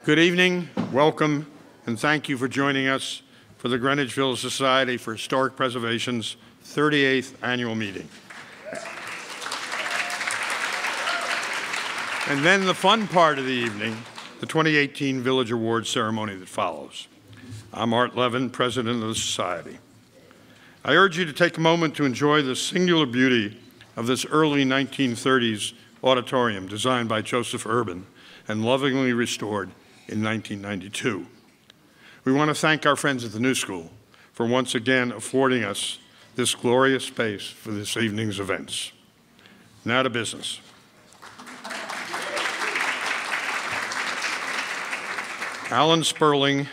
Good evening, welcome, and thank you for joining us for the Greenwich Village Society for Historic Preservation's 38th annual meeting. And then the fun part of the evening, the 2018 Village Awards ceremony that follows. I'm Art Levin, President of the Society. I urge you to take a moment to enjoy the singular beauty of this early 1930s auditorium designed by Joseph Urban and lovingly restored in 1992. We want to thank our friends at the New School for once again affording us this glorious space for this evening's events. Now to business. Alan Sperling,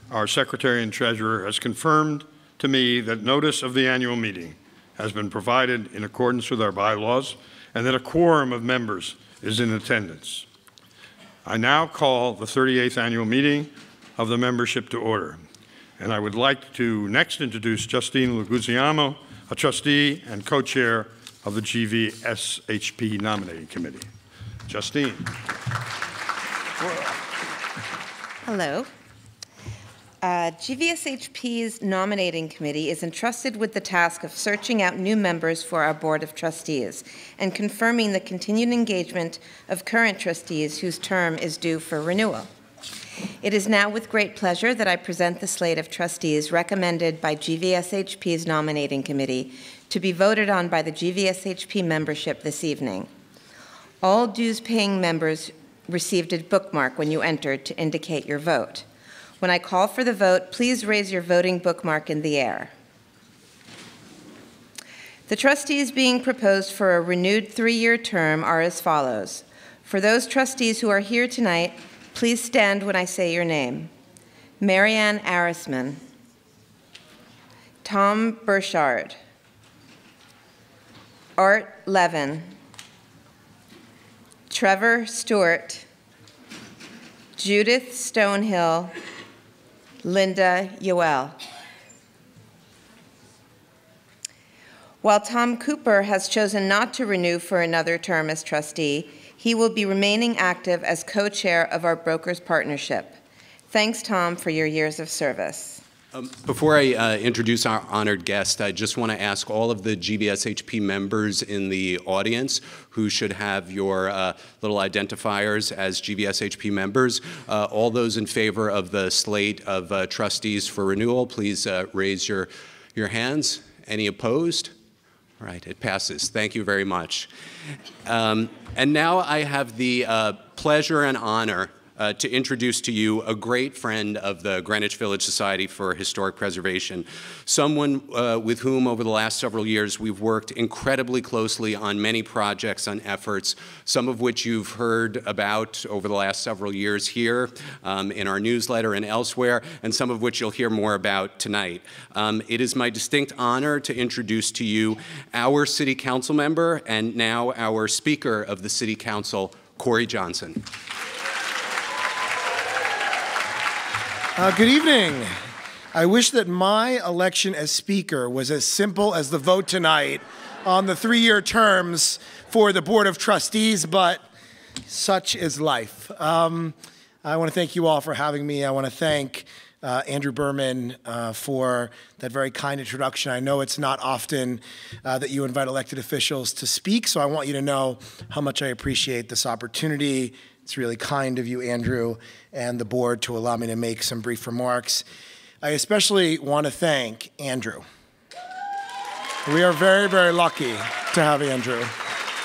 our Secretary and Treasurer, has confirmed to me that notice of the annual meeting has been provided in accordance with our bylaws and that a quorum of members is in attendance. I now call the 38th annual meeting of the membership to order. And I would like to next introduce Justine Luguziamo, a trustee and co-chair of the GVSHP nominating committee. Justine. Hello. GVSHP's nominating committee is entrusted with the task of searching out new members for our Board of Trustees and confirming the continued engagement of current trustees whose term is due for renewal. It is now with great pleasure that I present the slate of trustees recommended by GVSHP's nominating committee to be voted on by the GVSHP membership this evening. All dues-paying members received a bookmark when you entered to indicate your vote. When I call for the vote, please raise your voting bookmark in the air. The trustees being proposed for a renewed 3-year term are as follows. For those trustees who are here tonight, please stand when I say your name. Marianne Arisman, Tom Burchard, Art Levin, Trevor Stewart, Judith Stonehill, Linda Yoel. While Tom Cooper has chosen not to renew for another term as trustee, he will be remaining active as co-chair of our Brokers Partnership. Thanks, Tom, for your years of service. Before I introduce our honored guest, I just want to ask all of the GVSHP members in the audience who should have your little identifiers as GVSHP members. All those in favor of the slate of trustees for renewal, please raise your hands. Any opposed? All right, it passes. Thank you very much. And now I have the pleasure and honor to introduce to you a great friend of the Greenwich Village Society for Historic Preservation, someone with whom over the last several years we've worked incredibly closely on many projects and efforts, some of which you've heard about over the last several years here in our newsletter and elsewhere, and some of which you'll hear more about tonight. It is my distinct honor to introduce to you our City Council member and now our Speaker of the City Council, Corey Johnson. Good evening. I wish that my election as Speaker was as simple as the vote tonight on the 3-year terms for the Board of Trustees, but such is life. I want to thank you all for having me. I want to thank Andrew Berman for that very kind introduction. I know it's not often that you invite elected officials to speak, so I want you to know how much I appreciate this opportunity. It's really kind of you, Andrew, and the board to allow me to make some brief remarks. I especially want to thank Andrew. We are very, very lucky to have Andrew.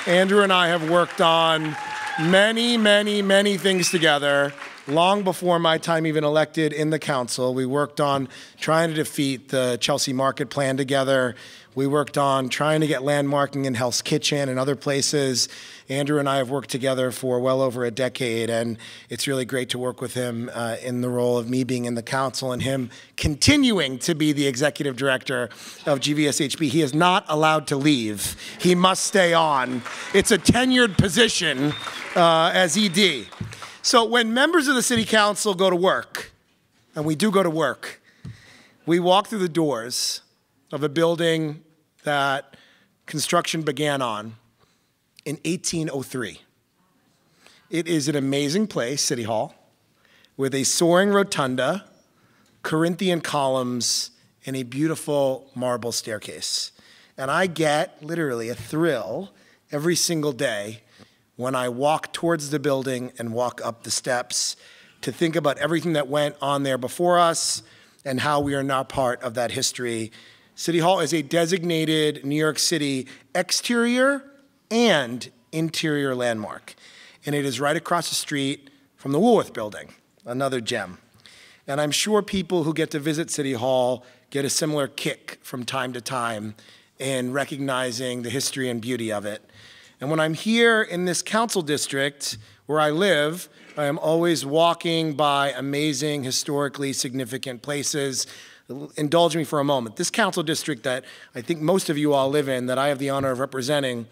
Andrew and I have worked on many, many, many things together long before my time even elected in the council. We worked on trying to defeat the Chelsea Market Plan together. We worked on trying to get landmarking in Hell's Kitchen and other places. Andrew and I have worked together for well over a decade, and it's really great to work with him in the role of me being in the council and him continuing to be the executive director of GVSHP. He is not allowed to leave. He must stay on. It's a tenured position as ED. So when members of the City Council go to work, and we do go to work, we walk through the doors of a building that construction began on in 1803. It is an amazing place, City Hall. with a soaring rotunda, Corinthian columns, and a beautiful marble staircase. And I get literally a thrill every single day when I walk towards the building and walk up the steps to think about everything that went on there before us and how we are now part of that history. City Hall is a designated New York City exterior and interior landmark. And it is right across the street from the Woolworth Building, another gem. And I'm sure people who get to visit City Hall get a similar kick from time to time in recognizing the history and beauty of it. And when I'm here in this council district where I live, I am always walking by amazing, historically significant places. Indulge me for a moment. This council district that I think most of you all live in, that I have the honor of representing,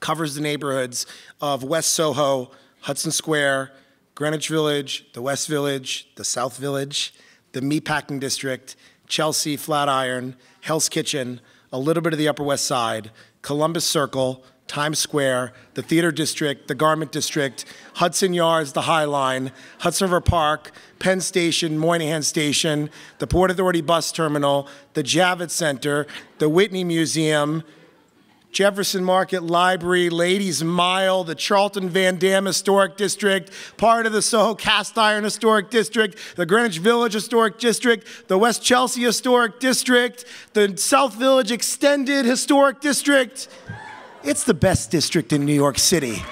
covers the neighborhoods of West Soho, Hudson Square, Greenwich Village, the West Village, the South Village, the Meatpacking District, Chelsea, Flatiron, Hell's Kitchen, a little bit of the Upper West Side, Columbus Circle, Times Square, the Theater District, the Garment District, Hudson Yards, the High Line, Hudson River Park, Penn Station, Moynihan Station, the Port Authority Bus Terminal, the Javits Center, the Whitney Museum, Jefferson Market Library, Ladies Mile, the Charlton Van Dam Historic District, part of the Soho Cast Iron Historic District, the Greenwich Village Historic District, the West Chelsea Historic District, the South Village Extended Historic District. It's the best district in New York City.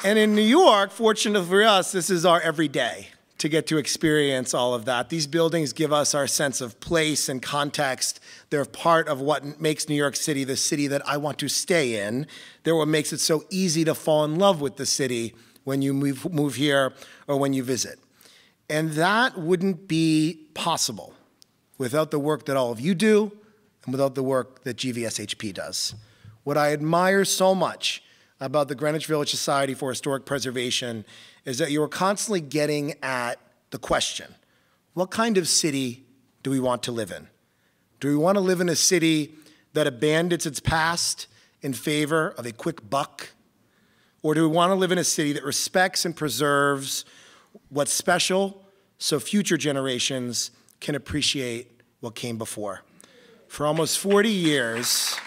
And in New York, fortunately for us, this is our everyday to get to experience all of that. These buildings give us our sense of place and context. They're part of what makes New York City the city that I want to stay in. They're what makes it so easy to fall in love with the city when you move here or when you visit. And that wouldn't be possible without the work that all of you do and without the work that GVSHP does. What I admire so much about the Greenwich Village Society for Historic Preservation is that you are constantly getting at the question, what kind of city do we want to live in? Do we want to live in a city that abandons its past in favor of a quick buck? Or do we want to live in a city that respects and preserves what's special so future generations can appreciate what came before? For almost 40 years,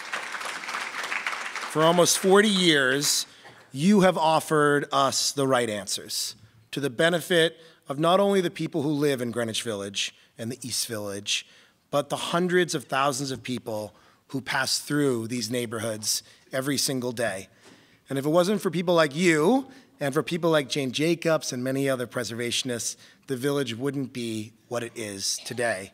you have offered us the right answers to the benefit of not only the people who live in Greenwich Village and the East Village, but the hundreds of thousands of people who pass through these neighborhoods every single day. And if it wasn't for people like you and for people like Jane Jacobs and many other preservationists, the village wouldn't be what it is today.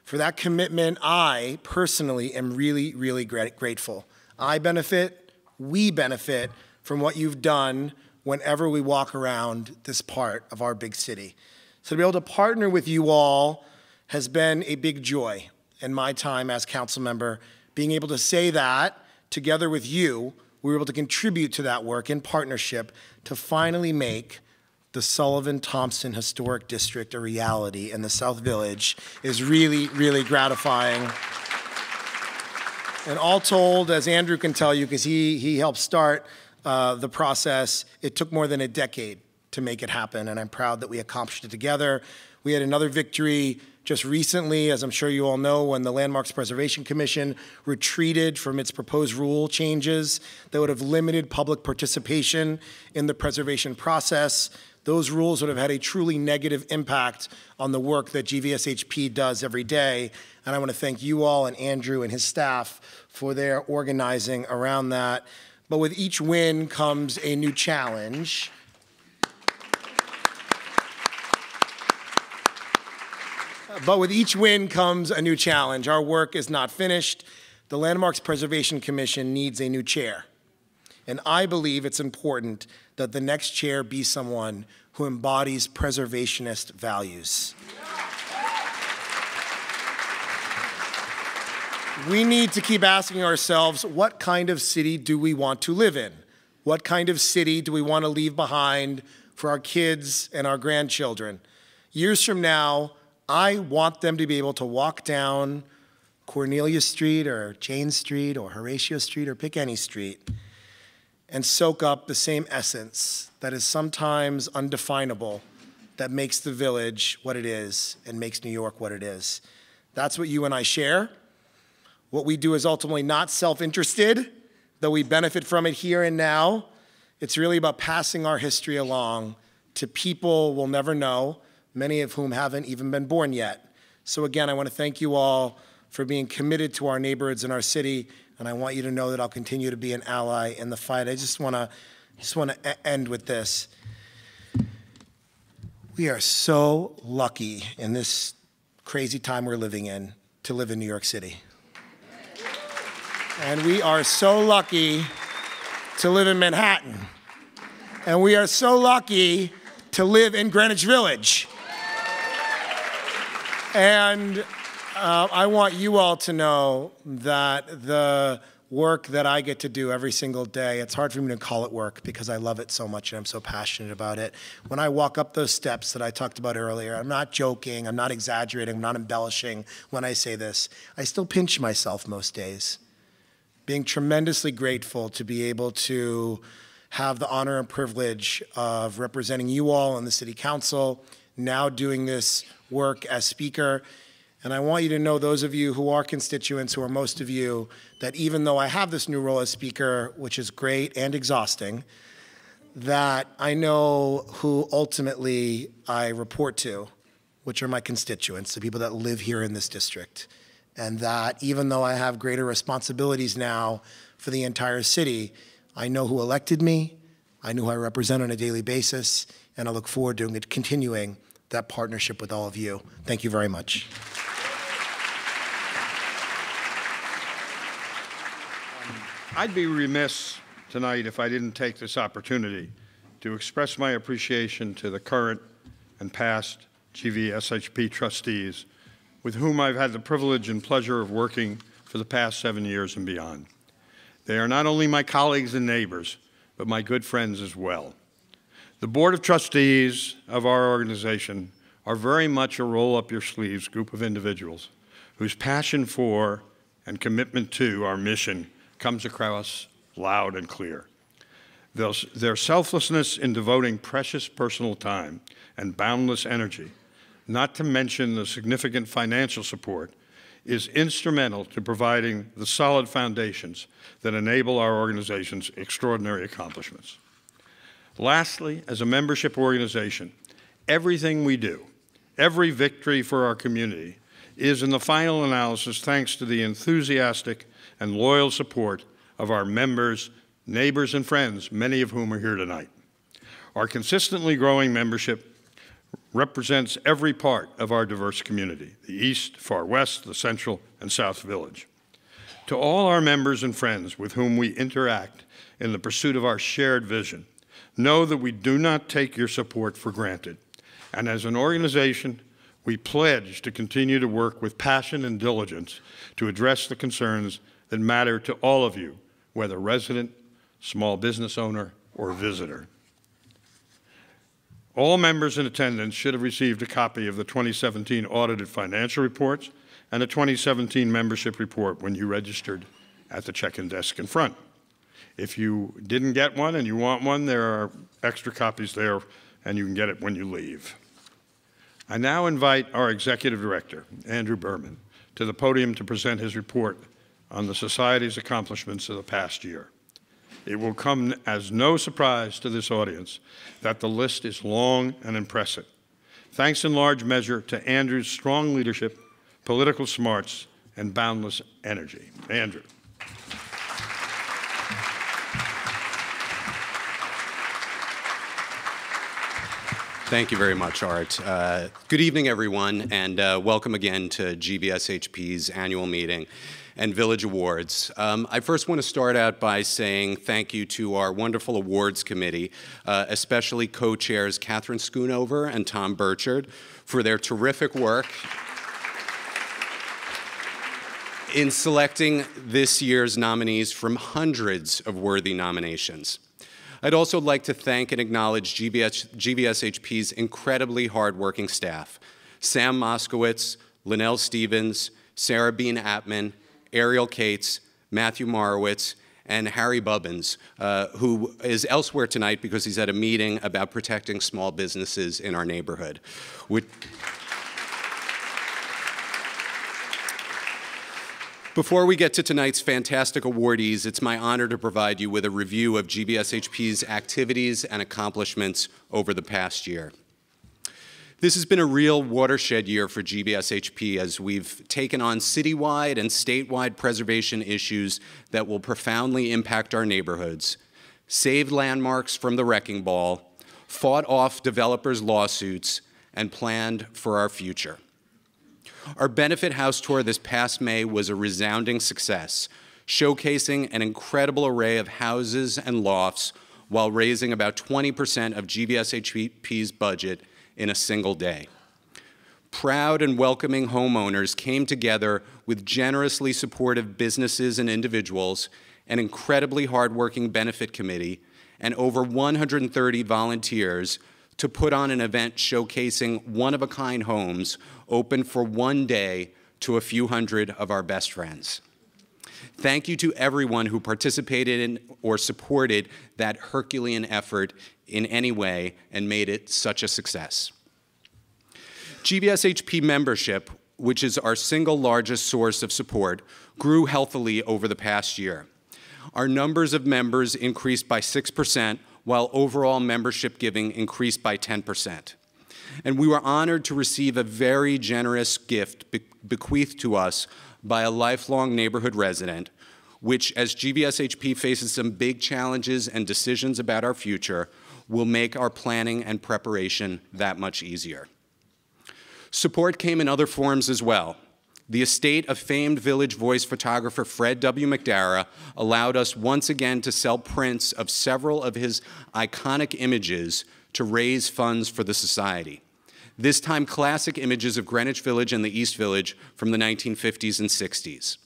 For that commitment, I personally am really, really grateful. I benefit, we benefit from what you've done whenever we walk around this part of our big city. So to be able to partner with you all has been a big joy in my time as council member. Being able to say that together with you, we were able to contribute to that work in partnership to finally make the Sullivan-Thompson Historic District a reality in the South Village is really, really gratifying. And all told, as Andrew can tell you, because he helped start the process, it took more than a decade to make it happen, and I'm proud that we accomplished it together. We had another victory just recently, as I'm sure you all know, when the Landmarks Preservation Commission retreated from its proposed rule changes that would have limited public participation in the preservation process. Those rules would have had a truly negative impact on the work that GVSHP does every day. And I want to thank you all and Andrew and his staff for their organizing around that. But with each win comes a new challenge. Our work is not finished. The Landmarks Preservation Commission needs a new chair. And I believe it's important that the next chair be someone who embodies preservationist values. We need to keep asking ourselves, what kind of city do we want to live in? What kind of city do we want to leave behind for our kids and our grandchildren? Years from now, I want them to be able to walk down Cornelia Street or Jane Street or Horatio Street or pick any street and soak up the same essence that is sometimes undefinable that makes the village what it is and makes New York what it is. That's what you and I share. What we do is ultimately not self-interested, though we benefit from it here and now. It's really about passing our history along to people we'll never know, many of whom haven't even been born yet. So again, I want to thank you all for being committed to our neighborhoods and our city, and I want you to know that I'll continue to be an ally in the fight. I just want to end with this. We are so lucky in this crazy time we're living in to live in New York City. And we are so lucky to live in Manhattan. And we are so lucky to live in Greenwich Village. And I want you all to know that the work that I get to do every single day, it's hard for me to call it work because I love it so much and I'm so passionate about it. When I walk up those steps that I talked about earlier, I'm not joking, I'm not exaggerating, I'm not embellishing when I say this. I still pinch myself most days, being tremendously grateful to be able to have the honor and privilege of representing you all on the City Council, now doing this work as Speaker. And I want you to know, those of you who are constituents, who are most of you, that even though I have this new role as Speaker, which is great and exhausting, that I know who ultimately I report to, which are my constituents, the people that live here in this district. And that even though I have greater responsibilities now for the entire city, I know who elected me, I know who I represent on a daily basis, and I look forward to continuing that partnership with all of you. Thank you very much. I'd be remiss tonight if I didn't take this opportunity to express my appreciation to the current and past GVSHP trustees with whom I've had the privilege and pleasure of working for the past 7 years and beyond. They are not only my colleagues and neighbors, but my good friends as well. The Board of Trustees of our organization are very much a roll-up-your-sleeves group of individuals whose passion for and commitment to our mission comes across loud and clear. Their selflessness in devoting precious personal time and boundless energy, not to mention the significant financial support, is instrumental to providing the solid foundations that enable our organization's extraordinary accomplishments. Lastly, as a membership organization, everything we do, every victory for our community, is in the final analysis thanks to the enthusiastic and loyal support of our members, neighbors, and friends, many of whom are here tonight. Our consistently growing membership represents every part of our diverse community, the East, Far West, the Central, and South Village. To all our members and friends with whom we interact in the pursuit of our shared vision, know that we do not take your support for granted. And as an organization, we pledge to continue to work with passion and diligence to address the concerns that matter to all of you, whether resident, small business owner, or visitor. All members in attendance should have received a copy of the 2017 audited financial reports and a 2017 membership report when you registered at the check-in desk in front. If you didn't get one and you want one, there are extra copies there, and you can get it when you leave. I now invite our Executive Director, Andrew Berman, to the podium to present his report on the Society's accomplishments of the past year. It will come as no surprise to this audience that the list is long and impressive, thanks in large measure to Andrew's strong leadership, political smarts, and boundless energy. Andrew. Thank you very much, Art. Good evening, everyone, and welcome again to GVSHP's annual meeting and Village Awards. I first want to start out by saying thank you to our wonderful awards committee, especially co-chairs Catherine Schoonover and Tom Burchard, for their terrific work in selecting this year's nominees from hundreds of worthy nominations. I'd also like to thank and acknowledge GVSHP's incredibly hardworking staff, Sam Moskowitz, Linnell Stevens, Sarah Bean Atman, Ariel Cates, Matthew Marowitz, and Harry Bubbins, who is elsewhere tonight because he's at a meeting about protecting small businesses in our neighborhood. Before we get to tonight's fantastic awardees, it's my honor to provide you with a review of GVSHP's activities and accomplishments over the past year. This has been a real watershed year for GVSHP as we've taken on citywide and statewide preservation issues that will profoundly impact our neighborhoods, saved landmarks from the wrecking ball, fought off developers' lawsuits, and planned for our future. Our benefit house tour this past May was a resounding success, showcasing an incredible array of houses and lofts while raising about 20% of GVSHP's budget in a single day. Proud and welcoming homeowners came together with generously supportive businesses and individuals, an incredibly hardworking benefit committee, and over 130 volunteers to put on an event showcasing one-of-a-kind homes open for one day to a few hundred of our best friends. Thank you to everyone who participated in or supported that Herculean effort in any way and made it such a success. GVSHP membership, which is our single largest source of support, grew healthily over the past year. Our numbers of members increased by 6%, while overall membership giving increased by 10%. And we were honored to receive a very generous gift bequeathed to us by a lifelong neighborhood resident, which, as GVSHP faces some big challenges and decisions about our future, will make our planning and preparation that much easier. Support came in other forms as well. The estate of famed Village Voice photographer Fred W. McDara allowed us once again to sell prints of several of his iconic images to raise funds for the Society. This time, classic images of Greenwich Village and the East Village from the 1950s and 60s.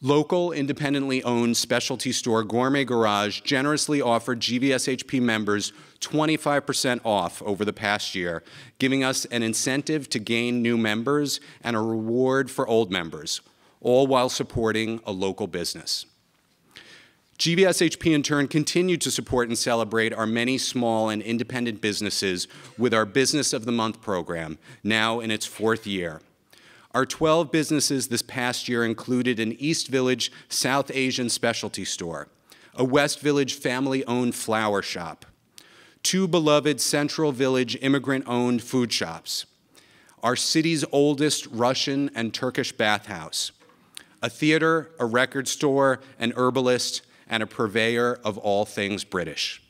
Local, independently owned specialty store Gourmet Garage generously offered GVSHP members 25% off over the past year, giving us an incentive to gain new members and a reward for old members, all while supporting a local business. GVSHP in turn continued to support and celebrate our many small and independent businesses with our Business of the Month program, now in its 4th year. Our 12 businesses this past year included an East Village South Asian specialty store, a West Village family-owned flower shop, 2 beloved Central Village immigrant-owned food shops, our city's oldest Russian and Turkish bathhouse, a theater, a record store, an herbalist, and a purveyor of all things British.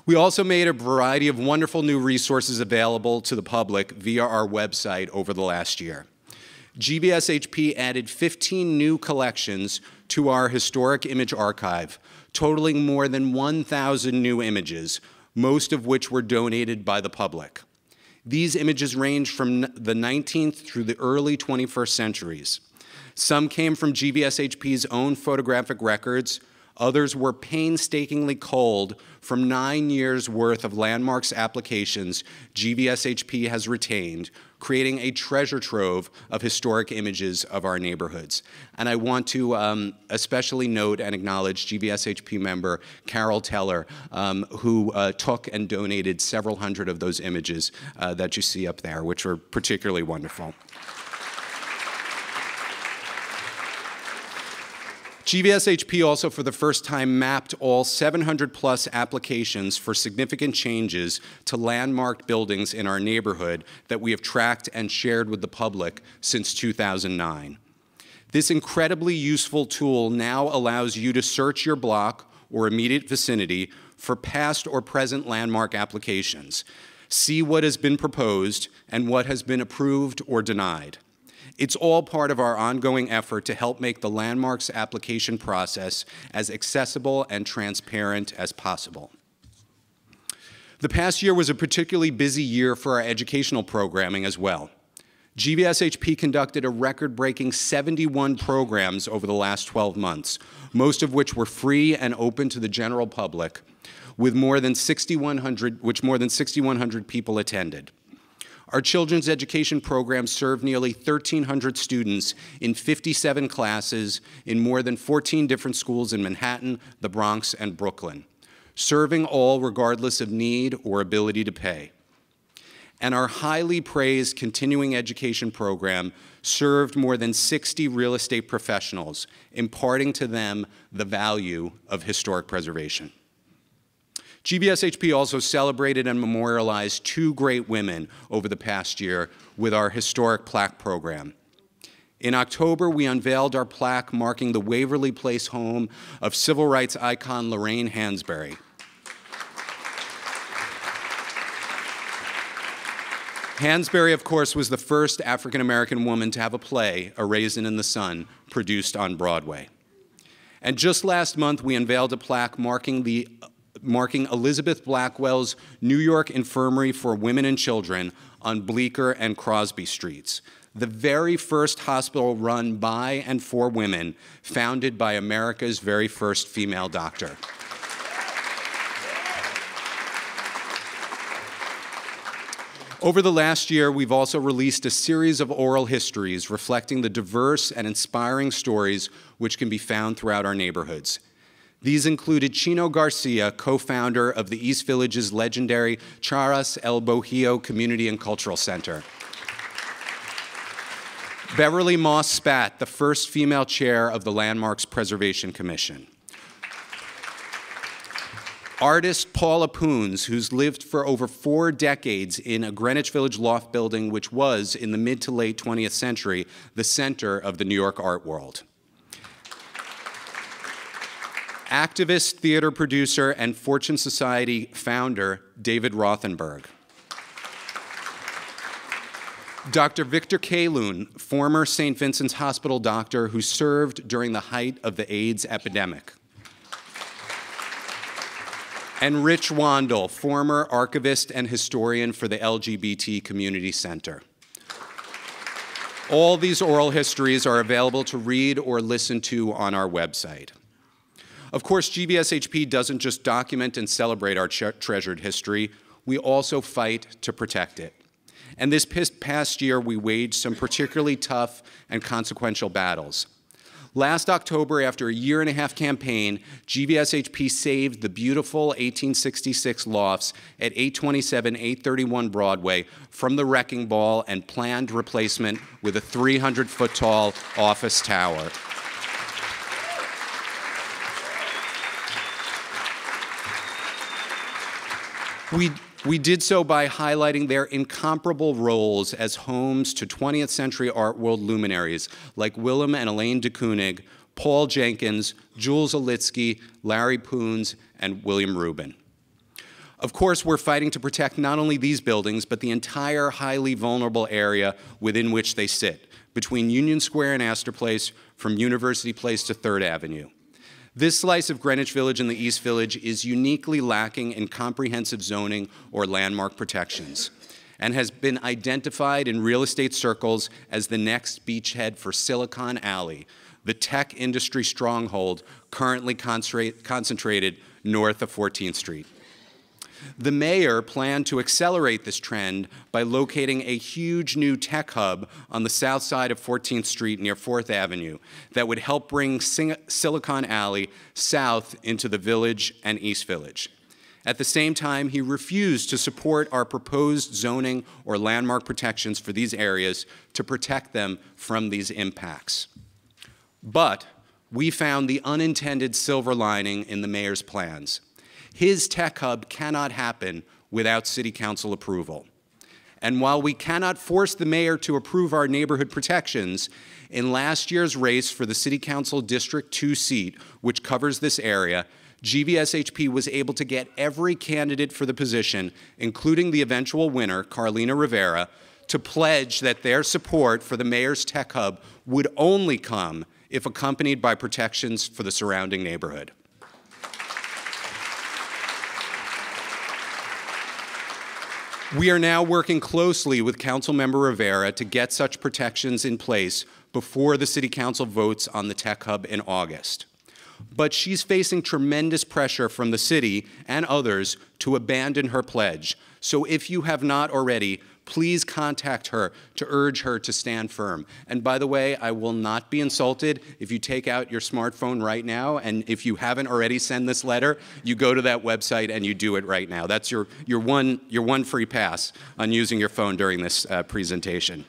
We also made a variety of wonderful new resources available to the public via our website over the last year. GVSHP added 15 new collections to our historic image archive, totaling more than 1,000 new images, most of which were donated by the public. These images range from the 19th through the early 21st centuries. Some came from GVSHP's own photographic records. Others were painstakingly culled from 9 years' worth of landmarks applications GVSHP has retained, creating a treasure trove of historic images of our neighborhoods. And I want to especially note and acknowledge GVSHP member Carol Teller, who took and donated several hundred of those images that you see up there, which were particularly wonderful. GVSHP also, for the first time, mapped all 700+ applications for significant changes to landmarked buildings in our neighborhood that we have tracked and shared with the public since 2009. This incredibly useful tool now allows you to search your block or immediate vicinity for past or present landmark applications, see what has been proposed and what has been approved or denied. It's all part of our ongoing effort to help make the landmarks application process as accessible and transparent as possible. The past year was a particularly busy year for our educational programming as well. GVSHP conducted a record-breaking 71 programs over the last 12 months, most of which were free and open to the general public, with more than 6,100 people attended. Our children's education program served nearly 1,300 students in 57 classes in more than 14 different schools in Manhattan, the Bronx, and Brooklyn, serving all regardless of need or ability to pay. And our highly praised continuing education program served more than 60 real estate professionals, imparting to them the value of historic preservation. GVSHP also celebrated and memorialized two great women over the past year with our historic plaque program. In October, we unveiled our plaque marking the Waverly Place home of civil rights icon Lorraine Hansberry. Hansberry, of course, was the first African-American woman to have a play, A Raisin in the Sun, produced on Broadway. And just last month, we unveiled a plaque marking Elizabeth Blackwell's New York Infirmary for Women and Children on Bleecker and Crosby Streets, the very first hospital run by and for women, founded by America's very first female doctor. Over the last year, we've also released a series of oral histories reflecting the diverse and inspiring stories which can be found throughout our neighborhoods. These included Chino Garcia, co-founder of the East Village's legendary Charas El Bohio Community and Cultural Center. Beverly Moss Spat, the first female chair of the Landmarks Preservation Commission. Artist Paula Poons, who's lived for over 4 decades in a Greenwich Village loft building which was, in the mid to late 20th century, the center of the New York art world. Activist, theater producer, and Fortune Society founder, David Rothenberg. Dr. Victor Kalun, former St. Vincent's Hospital doctor who served during the height of the AIDS epidemic. And Rich Wandel, former archivist and historian for the LGBT Community Center. All these oral histories are available to read or listen to on our website. Of course, GVSHP doesn't just document and celebrate our treasured history, we also fight to protect it. And this past year, we waged some particularly tough and consequential battles. Last October, after a 1.5-year campaign, GVSHP saved the beautiful 1866 lofts at 827, 831 Broadway from the wrecking ball and planned replacement with a 300-foot-tall office tower. We did so by highlighting their incomparable roles as homes to 20th century art world luminaries like Willem and Elaine de Kooning, Paul Jenkins, Jules Olitsky, Larry Poons, and William Rubin. Of course, we're fighting to protect not only these buildings, but the entire highly vulnerable area within which they sit, between Union Square and Astor Place, from University Place to 3rd Avenue. This slice of Greenwich Village and the East Village is uniquely lacking in comprehensive zoning or landmark protections and has been identified in real estate circles as the next beachhead for Silicon Alley, the tech industry stronghold currently concentrated north of 14th Street. The mayor planned to accelerate this trend by locating a huge new tech hub on the south side of 14th Street near 4th Avenue that would help bring Silicon Alley south into the Village and East Village. At the same time, he refused to support our proposed zoning or landmark protections for these areas to protect them from these impacts. But we found the unintended silver lining in the mayor's plans. His tech hub cannot happen without City Council approval. And while we cannot force the mayor to approve our neighborhood protections, in last year's race for the City Council District 2 seat, which covers this area, GVSHP was able to get every candidate for the position, including the eventual winner, Carlina Rivera, to pledge that their support for the mayor's tech hub would only come if accompanied by protections for the surrounding neighborhood. We are now working closely with Councilmember Rivera to get such protections in place before the City Council votes on the tech hub in August. But she's facing tremendous pressure from the city and others to abandon her pledge. So if you have not already, please contact her to urge her to stand firm. And by the way, I will not be insulted if you take out your smartphone right now, and if you haven't already sent this letter, you go to that website and you do it right now. That's your one free pass on using your phone during this presentation.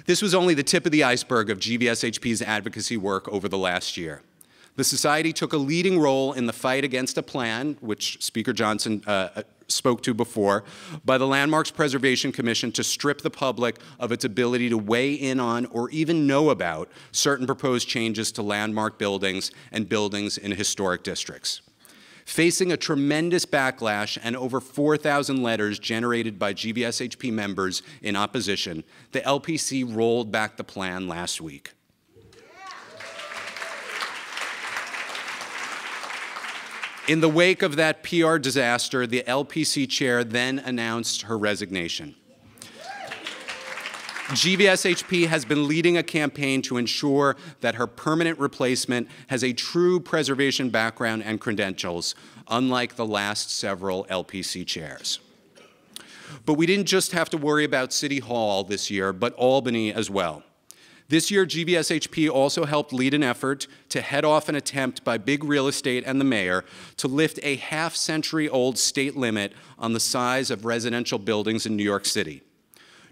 This was only the tip of the iceberg of GVSHP's advocacy work over the last year. The Society took a leading role in the fight against a plan, which Speaker Johnson spoke to before, by the Landmarks Preservation Commission to strip the public of its ability to weigh in on or even know about certain proposed changes to landmark buildings and buildings in historic districts. Facing a tremendous backlash and over 4,000 letters generated by GVSHP members in opposition, the LPC rolled back the plan last week. In the wake of that PR disaster, the LPC chair then announced her resignation. GVSHP has been leading a campaign to ensure that her permanent replacement has a true preservation background and credentials, unlike the last several LPC chairs. But we didn't just have to worry about City Hall this year, but Albany as well. This year, GVSHP also helped lead an effort to head off an attempt by big real estate and the mayor to lift a half-century-old state limit on the size of residential buildings in New York City.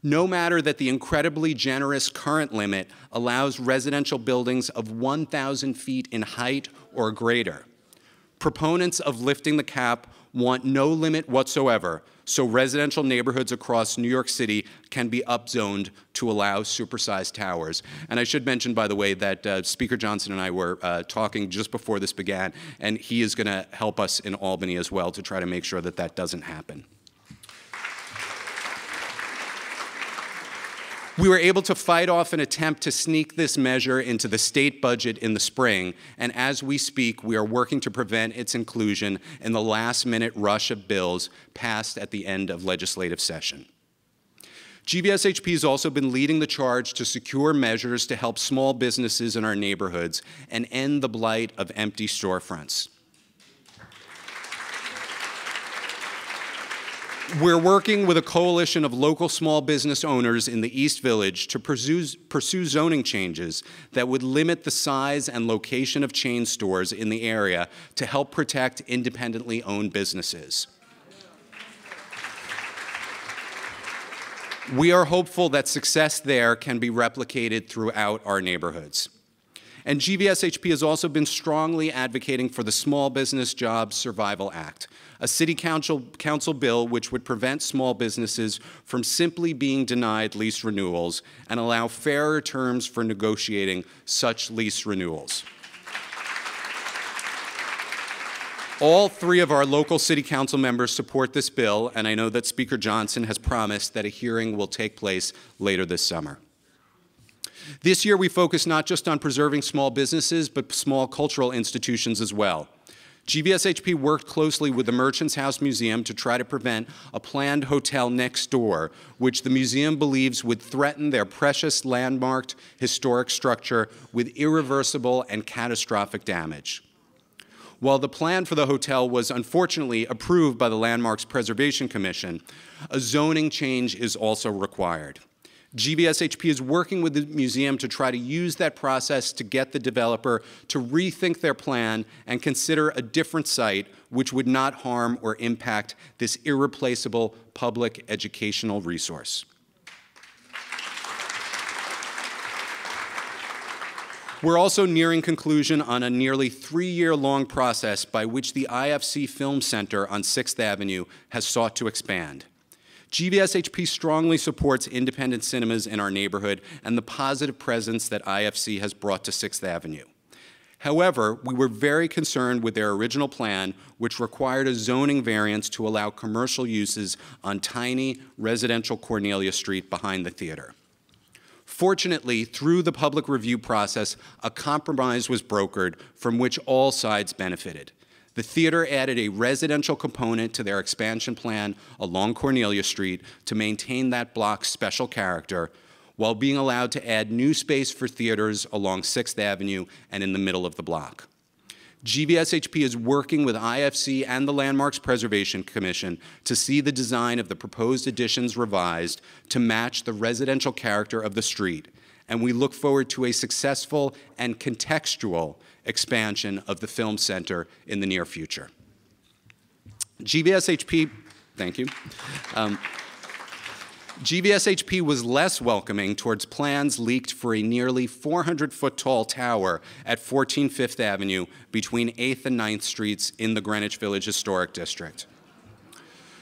No matter that the incredibly generous current limit allows residential buildings of 1,000 feet in height or greater. Proponents of lifting the cap want no limit whatsoever, so residential neighborhoods across New York City can be upzoned to allow supersized towers. And I should mention, by the way, that Speaker Johnson and I were talking just before this began, and he is going to help us in Albany as well to try to make sure that that doesn't happen. We were able to fight off an attempt to sneak this measure into the state budget in the spring, and as we speak, we are working to prevent its inclusion in the last-minute rush of bills passed at the end of legislative session. GVSHP has also been leading the charge to secure measures to help small businesses in our neighborhoods and end the blight of empty storefronts. We're working with a coalition of local small business owners in the East Village to pursue zoning changes that would limit the size and location of chain stores in the area to help protect independently owned businesses. We are hopeful that success there can be replicated throughout our neighborhoods. And GVSHP has also been strongly advocating for the Small Business Jobs Survival Act, a city council bill which would prevent small businesses from simply being denied lease renewals and allow fairer terms for negotiating such lease renewals. All three of our local city council members support this bill, and I know that Speaker Johnson has promised that a hearing will take place later this summer. This year, we focus not just on preserving small businesses, but small cultural institutions as well. GVSHP worked closely with the Merchants House Museum to try to prevent a planned hotel next door, which the museum believes would threaten their precious landmarked historic structure with irreversible and catastrophic damage. While the plan for the hotel was unfortunately approved by the Landmarks Preservation Commission, a zoning change is also required. GVSHP is working with the museum to try to use that process to get the developer to rethink their plan and consider a different site which would not harm or impact this irreplaceable public educational resource. We're also nearing conclusion on a nearly 3-year-long process by which the IFC Film Center on 6th Avenue has sought to expand. GVSHP strongly supports independent cinemas in our neighborhood and the positive presence that IFC has brought to 6th Avenue. However, we were very concerned with their original plan, which required a zoning variance to allow commercial uses on tiny residential Cornelia Street behind the theater. Fortunately, through the public review process, a compromise was brokered from which all sides benefited. The theater added a residential component to their expansion plan along Cornelia Street to maintain that block's special character, while being allowed to add new space for theaters along 6th Avenue and in the middle of the block. GVSHP is working with IFC and the Landmarks Preservation Commission to see the design of the proposed additions revised to match the residential character of the street, and we look forward to a successful and contextual expansion of the Film Center in the near future. GVSHP, thank you. GVSHP was less welcoming towards plans leaked for a nearly 400-foot-tall tower at 14 Fifth Avenue between 8th and 9th Streets in the Greenwich Village Historic District.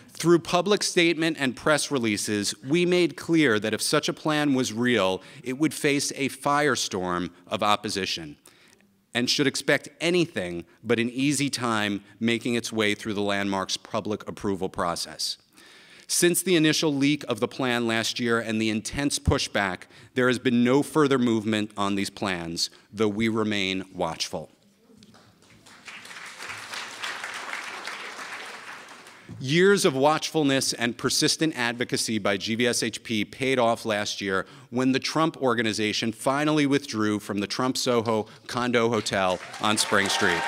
Through public statement and press releases, we made clear that if such a plan was real, it would face a firestorm of opposition and should expect anything but an easy time making its way through the Landmarks public approval process. Since the initial leak of the plan last year and the intense pushback, there has been no further movement on these plans, though we remain watchful. Years of watchfulness and persistent advocacy by GVSHP paid off last year when the Trump Organization finally withdrew from the Trump Soho condo hotel on Spring Street.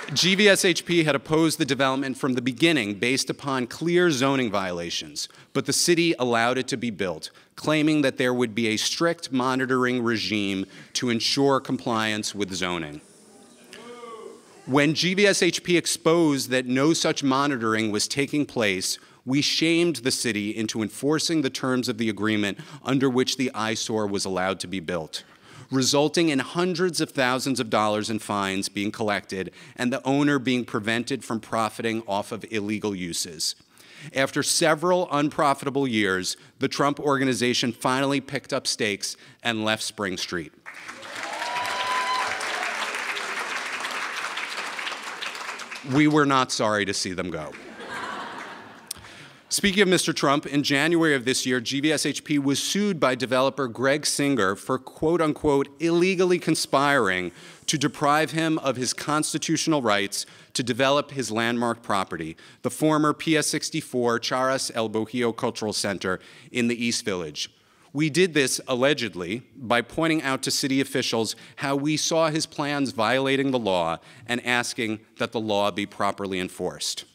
GVSHP had opposed the development from the beginning based upon clear zoning violations, but the city allowed it to be built, claiming that there would be a strict monitoring regime to ensure compliance with zoning. When GVSHP exposed that no such monitoring was taking place, we shamed the city into enforcing the terms of the agreement under which the eyesore was allowed to be built, resulting in hundreds of thousands of dollars in fines being collected and the owner being prevented from profiting off of illegal uses. After several unprofitable years, the Trump Organization finally picked up stakes and left Spring Street. We were not sorry to see them go. Speaking of Mr. Trump, in January of this year, GVSHP was sued by developer Greg Singer for quote-unquote illegally conspiring to deprive him of his constitutional rights to develop his landmark property, the former PS64 Charas El Bohio Cultural Center in the East Village. We did this, allegedly, by pointing out to city officials how we saw his plans violating the law and asking that the law be properly enforced.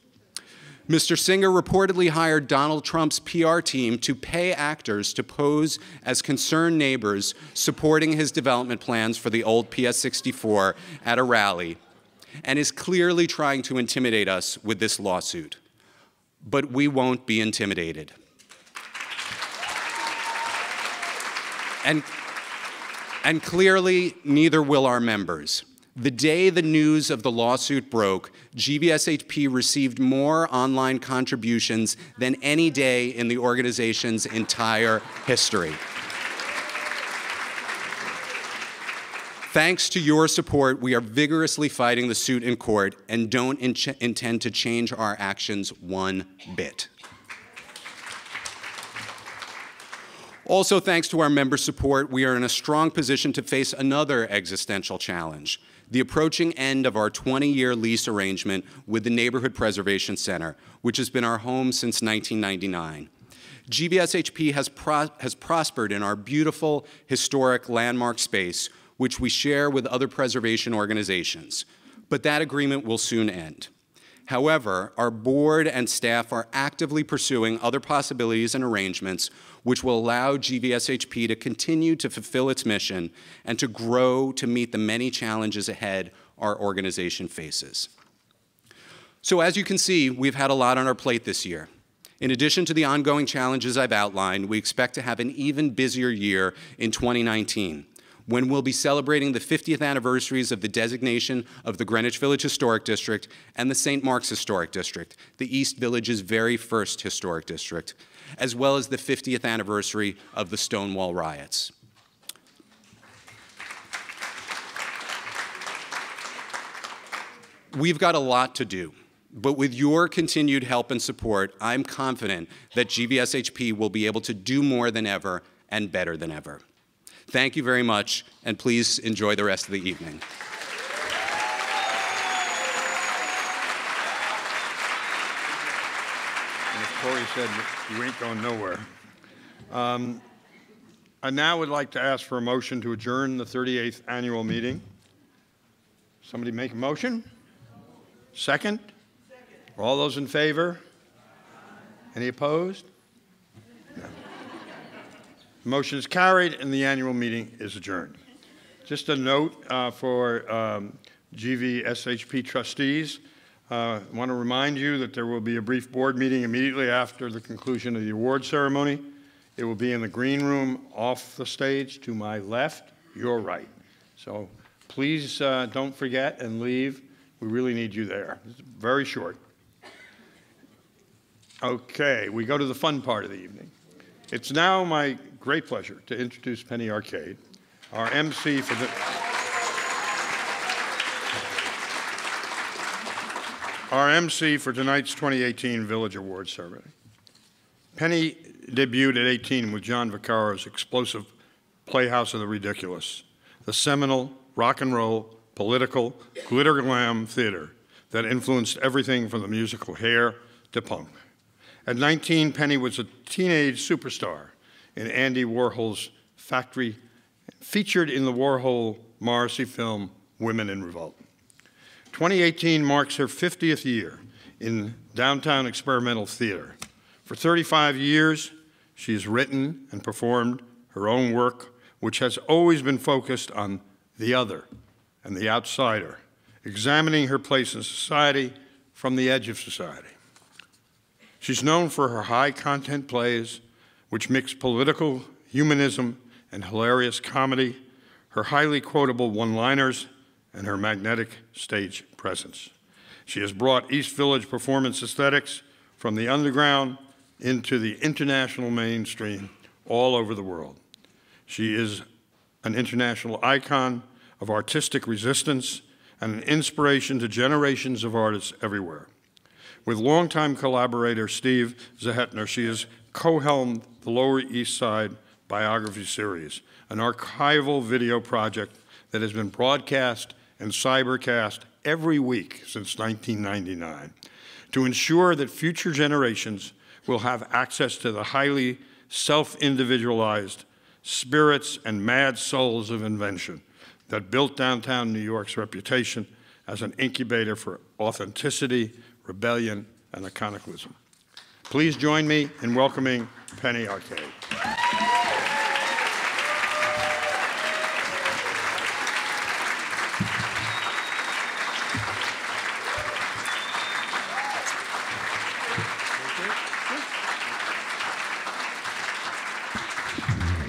Mr. Singer reportedly hired Donald Trump's PR team to pay actors to pose as concerned neighbors supporting his development plans for the old PS64 at a rally, and is clearly trying to intimidate us with this lawsuit. But we won't be intimidated. And clearly, neither will our members. The day the news of the lawsuit broke, GVSHP received more online contributions than any day in the organization's entire history. Thanks to your support, we are vigorously fighting the suit in court and don't intend to change our actions one bit. Also, thanks to our member support, we are in a strong position to face another existential challenge: the approaching end of our 20-year lease arrangement with the Neighborhood Preservation Center, which has been our home since 1999. GVSHP has prospered in our beautiful, historic landmark space, which we share with other preservation organizations. But that agreement will soon end. However, our board and staff are actively pursuing other possibilities and arrangements which will allow GVSHP to continue to fulfill its mission and to grow to meet the many challenges ahead our organization faces. So as you can see, we've had a lot on our plate this year. In addition to the ongoing challenges I've outlined, we expect to have an even busier year in 2019, when we'll be celebrating the 50th anniversaries of the designation of the Greenwich Village Historic District and the St. Mark's Historic District, the East Village's very first historic district, as well as the 50th anniversary of the Stonewall riots. We've got a lot to do, but with your continued help and support, I'm confident that GVSHP will be able to do more than ever and better than ever. Thank you very much, and please enjoy the rest of the evening. And as Corey said, you ain't going nowhere. I now would like to ask for a motion to adjourn the 38th annual meeting. Somebody make a motion? Second? All those in favor? Any opposed? No. The motion is carried and the annual meeting is adjourned. Just a note for GVSHP trustees. I want to remind you that there will be a brief board meeting immediately after the conclusion of the award ceremony. It will be in the green room off the stage to my left, your right. So please don't forget and leave. We really need you there. It's very short. Okay, we go to the fun part of the evening. It's now my great pleasure to introduce Penny Arcade, our MC for tonight's 2018 Village Awards ceremony. Penny debuted at 18 with John Vaccaro's explosive Playhouse of the Ridiculous, the seminal rock and roll, political, glitter glam theater that influenced everything from the musical Hair to punk. At 19, Penny was a teenage superstar in Andy Warhol's Factory, featured in the Warhol-Morrissey film Women in Revolt. 2018 marks her 50th year in downtown experimental theater. For 35 years, she has written and performed her own work, which has always been focused on the other and the outsider, examining her place in society from the edge of society. She's known for her high-content plays, which mix political humanism and hilarious comedy, her highly quotable one-liners, and her magnetic stage presence. She has brought East Village performance aesthetics from the underground into the international mainstream all over the world. She is an international icon of artistic resistance and an inspiration to generations of artists everywhere. With longtime collaborator Steve Zahetner, she has co-helmed the Lower East Side biography series, an archival video project that has been broadcast and cybercast every week since 1999 to ensure that future generations will have access to the highly self-individualized spirits and mad souls of invention that built downtown New York's reputation as an incubator for authenticity, rebellion, and iconoclasm. Please join me in welcoming Penny Arcade.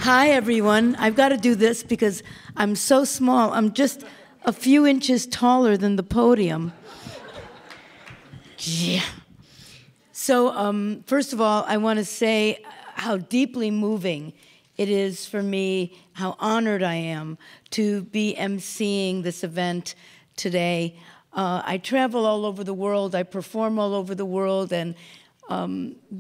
Hi, everyone. I've got to do this because I'm so small. I'm just a few inches taller than the podium. Yeah. So, first of all, I want to say how deeply moving it is for me, how honored I am to be emceeing this event today. I travel all over the world. I perform all over the world. And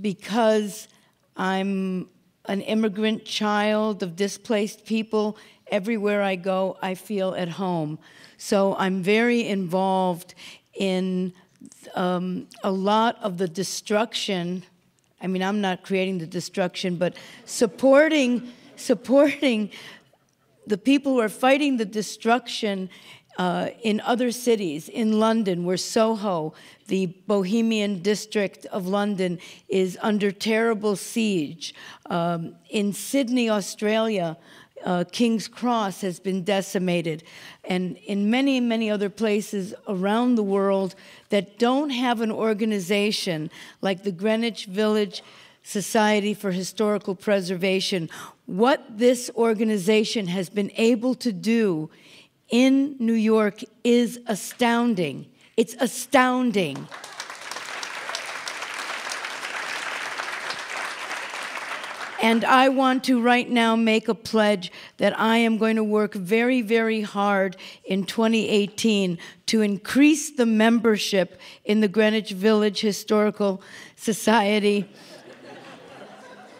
because I'm an immigrant child of displaced people, everywhere I go, I feel at home. So I'm very involved in a lot of the destruction. I mean, I'm not creating the destruction, but supporting the people who are fighting the destruction in other cities. In London, where Soho, the Bohemian district of London, is under terrible siege. In Sydney, Australia, King's Cross has been decimated. And in many, many other places around the world that don't have an organization like the Greenwich Village Society for Historical Preservation, what this organization has been able to do in New York is astounding. It's astounding. And I want to right now make a pledge that I am going to work very, very hard in 2018 to increase the membership in the Greenwich Village Historical Society,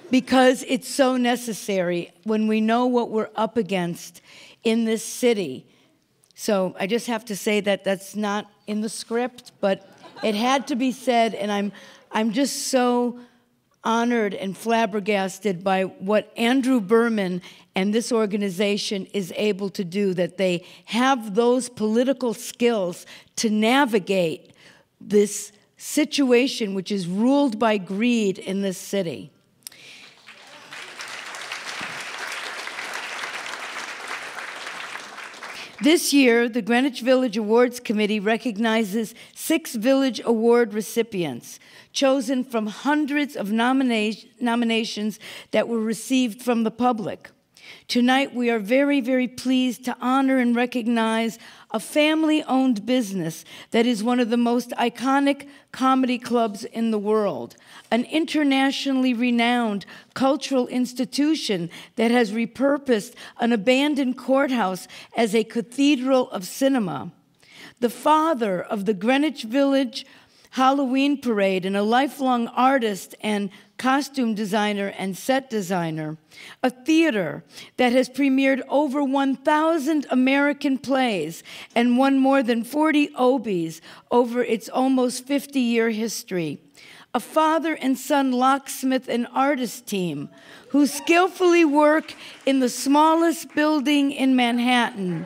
because it's so necessary when we know what we're up against in this city. So I just have to say that that's not in the script, but it had to be said, and I'm just so honored and flabbergasted by what Andrew Berman and this organization is able to do, that they have those political skills to navigate this situation which is ruled by greed in this city. This year, the Greenwich Village Awards Committee recognizes 6 Village Award recipients, chosen from hundreds of nominations that were received from the public. Tonight, we are very, very pleased to honor and recognize a family-owned business that is one of the most iconic comedy clubs in the world, an internationally renowned cultural institution that has repurposed an abandoned courthouse as a cathedral of cinema, the father of the Greenwich Village Halloween Parade, and a lifelong artist and costume designer and set designer, a theater that has premiered over 1,000 American plays and won more than 40 Obies over its almost 50-year history, a father and son locksmith and artist team who skillfully work in the smallest building in Manhattan,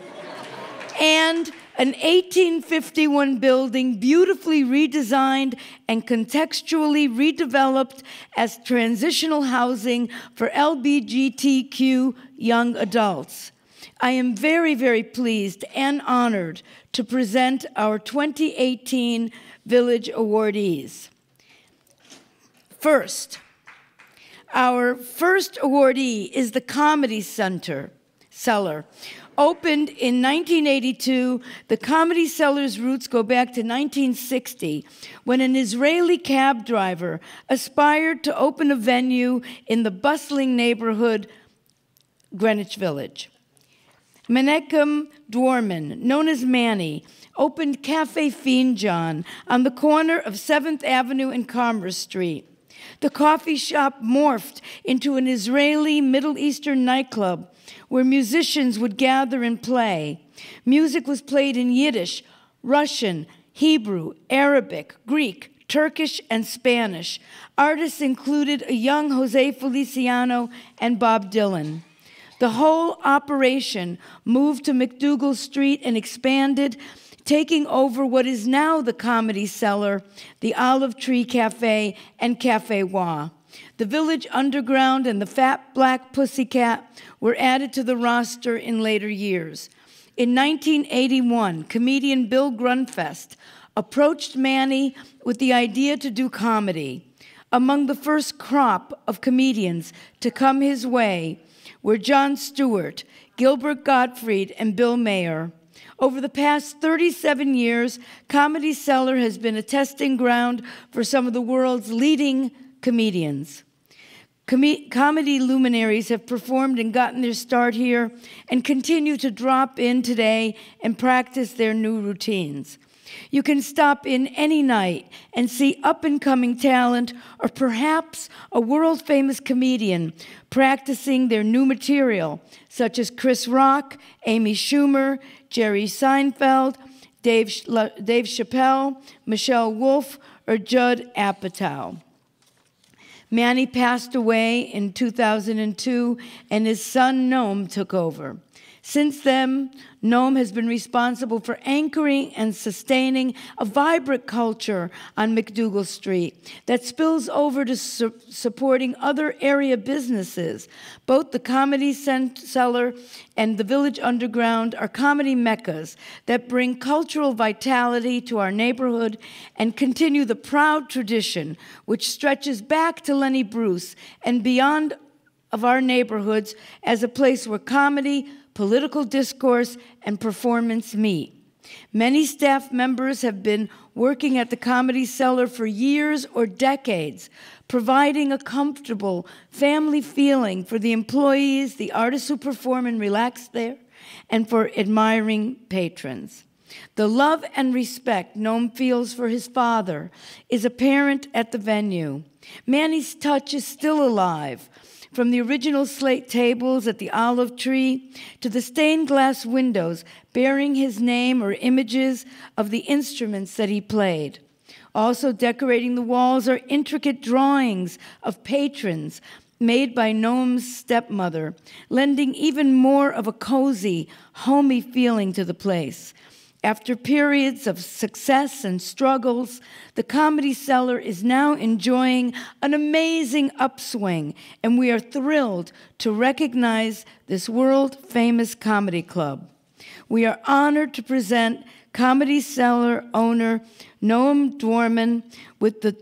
and an 1851 building beautifully redesigned and contextually redeveloped as transitional housing for LGBTQ young adults. I am very, very pleased and honored to present our 2018 Village Awardees. First, our first awardee is the Comedy Cellar. Opened in 1982, the Comedy Cellar's roots go back to 1960, when an Israeli cab driver aspired to open a venue in the bustling neighborhood Greenwich Village. Menachem Dworman, known as Manny, opened Cafe Finjan on the corner of 7th Avenue and Commerce Street. The coffee shop morphed into an Israeli Middle Eastern nightclub where musicians would gather and play. Music was played in Yiddish, Russian, Hebrew, Arabic, Greek, Turkish, and Spanish. Artists included a young Jose Feliciano and Bob Dylan. The whole operation moved to McDougal Street and expanded, taking over what is now the Comedy Cellar, the Olive Tree Cafe, and Cafe Wah. The Village Underground and the Fat Black Pussycat were added to the roster in later years. In 1981, comedian Bill Grunfest approached Manny with the idea to do comedy. Among the first crop of comedians to come his way were Jon Stewart, Gilbert Gottfried, and Bill Maher. Over the past 37 years, Comedy Cellar has been a testing ground for some of the world's leading comedians. Comedy luminaries have performed and gotten their start here and continue to drop in today and practice their new routines. You can stop in any night and see up-and-coming talent or perhaps a world-famous comedian practicing their new material, such as Chris Rock, Amy Schumer, Jerry Seinfeld, Dave Chappelle, Michelle Wolf, or Judd Apatow. Manny passed away in 2002, and his son, Noam, took over. Since then, Noam has been responsible for anchoring and sustaining a vibrant culture on McDougal Street that spills over to supporting other area businesses. Both the Comedy Cellar and the Village Underground are comedy meccas that bring cultural vitality to our neighborhood and continue the proud tradition which stretches back to Lenny Bruce and beyond of our neighborhoods as a place where comedy, political discourse, and performance meet. Many staff members have been working at the Comedy Cellar for years or decades, providing a comfortable family feeling for the employees, the artists who perform and relax there, and for admiring patrons. The love and respect Noam feels for his father is apparent at the venue. Manny's touch is still alive, from the original slate tables at the Olive Tree to the stained glass windows bearing his name or images of the instruments that he played. Also decorating the walls are intricate drawings of patrons made by Noam's stepmother, lending even more of a cozy, homey feeling to the place. After periods of success and struggles, the Comedy Cellar is now enjoying an amazing upswing, and we are thrilled to recognize this world-famous comedy club. We are honored to present Comedy Cellar owner Noam Dworman with the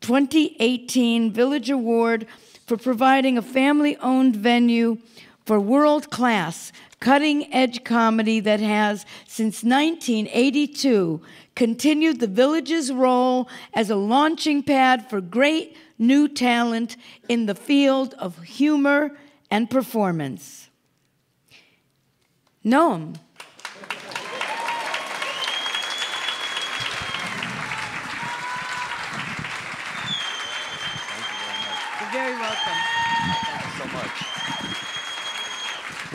2018 Village Award for providing a family-owned venue for world-class, cutting-edge comedy that has, since 1982, continued the Village's role as a launching pad for great new talent in the field of humor and performance. Noam. You're very welcome. Thank you so much.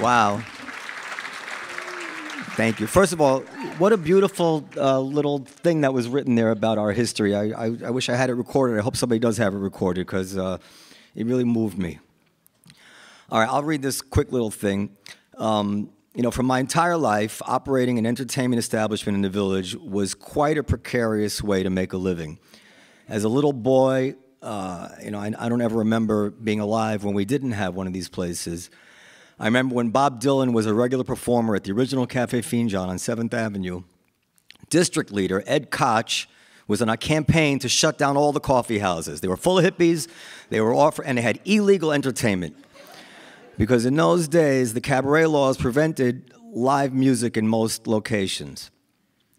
Wow. Thank you. First of all, what a beautiful little thing that was written there about our history. I wish I had it recorded. I hope somebody does have it recorded because it really moved me. All right, I'll read this quick little thing. You know, for my entire life, operating an entertainment establishment in the Village was quite a precarious way to make a living. As a little boy, you know, I don't ever remember being alive when we didn't have one of these places. I remember when Bob Dylan was a regular performer at the original Cafe Fiend John on 7th Avenue. District leader Ed Koch was on a campaign to shut down all the coffee houses. They were full of hippies, and they had illegal entertainment. Because in those days, the cabaret laws prevented live music in most locations.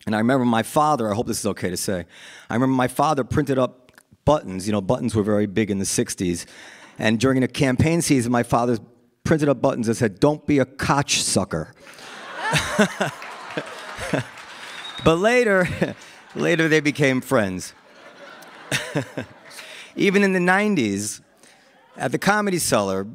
And I remember my father, I hope this is okay to say, I remember my father printed up buttons. You know, buttons were very big in the 60s. And during the campaign season, my father printed up buttons that said, "Don't be a Koch sucker." But later they became friends. Even in the 90s, at the Comedy Cellar,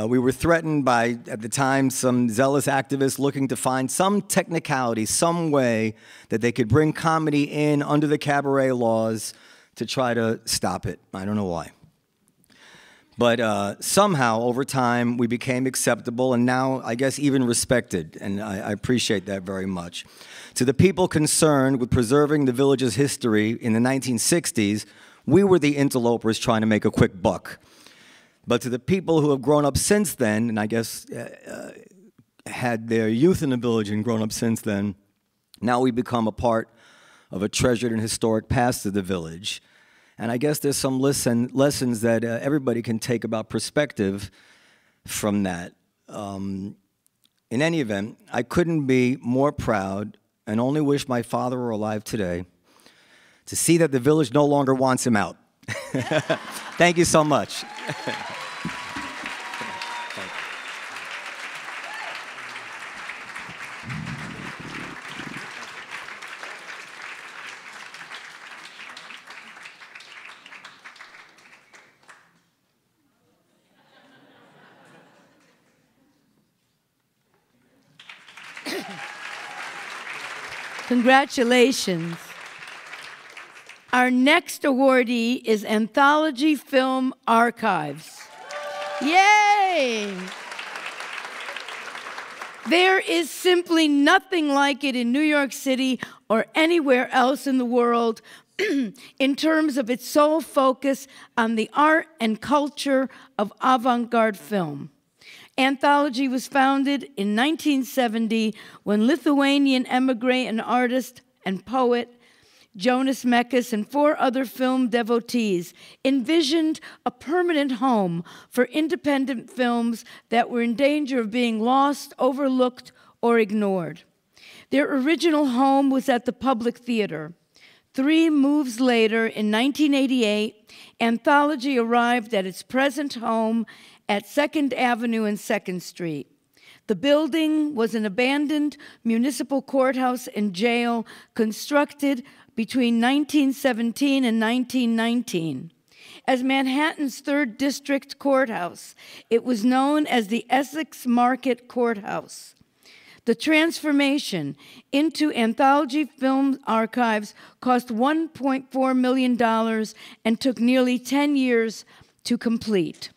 we were threatened by, at the time, some zealous activists looking to find some technicality, some way that they could bring comedy in under the cabaret laws to try to stop it. I don't know why. But somehow, over time, we became acceptable and now, I guess, even respected, and I appreciate that very much. To the people concerned with preserving the Village's history in the 1960s, we were the interlopers trying to make a quick buck. But to the people who have grown up since then, and I guess had their youth in the Village and grown up since then, now we become a part of a treasured and historic past of the Village. And I guess there's some lessons that everybody can take about perspective from that. In any event, I couldn't be more proud and only wish my father were alive today to see that the Village no longer wants him out. Thank you so much. Congratulations. Our next awardee is Anthology Film Archives. Yay! There is simply nothing like it in New York City or anywhere else in the world in terms of its sole focus on the art and culture of avant-garde film. Anthology was founded in 1970 when Lithuanian emigre and artist and poet Jonas Mekas and 4 other film devotees envisioned a permanent home for independent films that were in danger of being lost, overlooked, or ignored. Their original home was at the Public Theater. 3 moves later, in 1988, Anthology arrived at its present home at 2nd Avenue and 2nd Street. The building was an abandoned municipal courthouse and jail constructed between 1917 and 1919. As Manhattan's 3rd District Courthouse, it was known as the Essex Market Courthouse. The transformation into anthology film archives cost $1.4 million and took nearly 10 years to complete.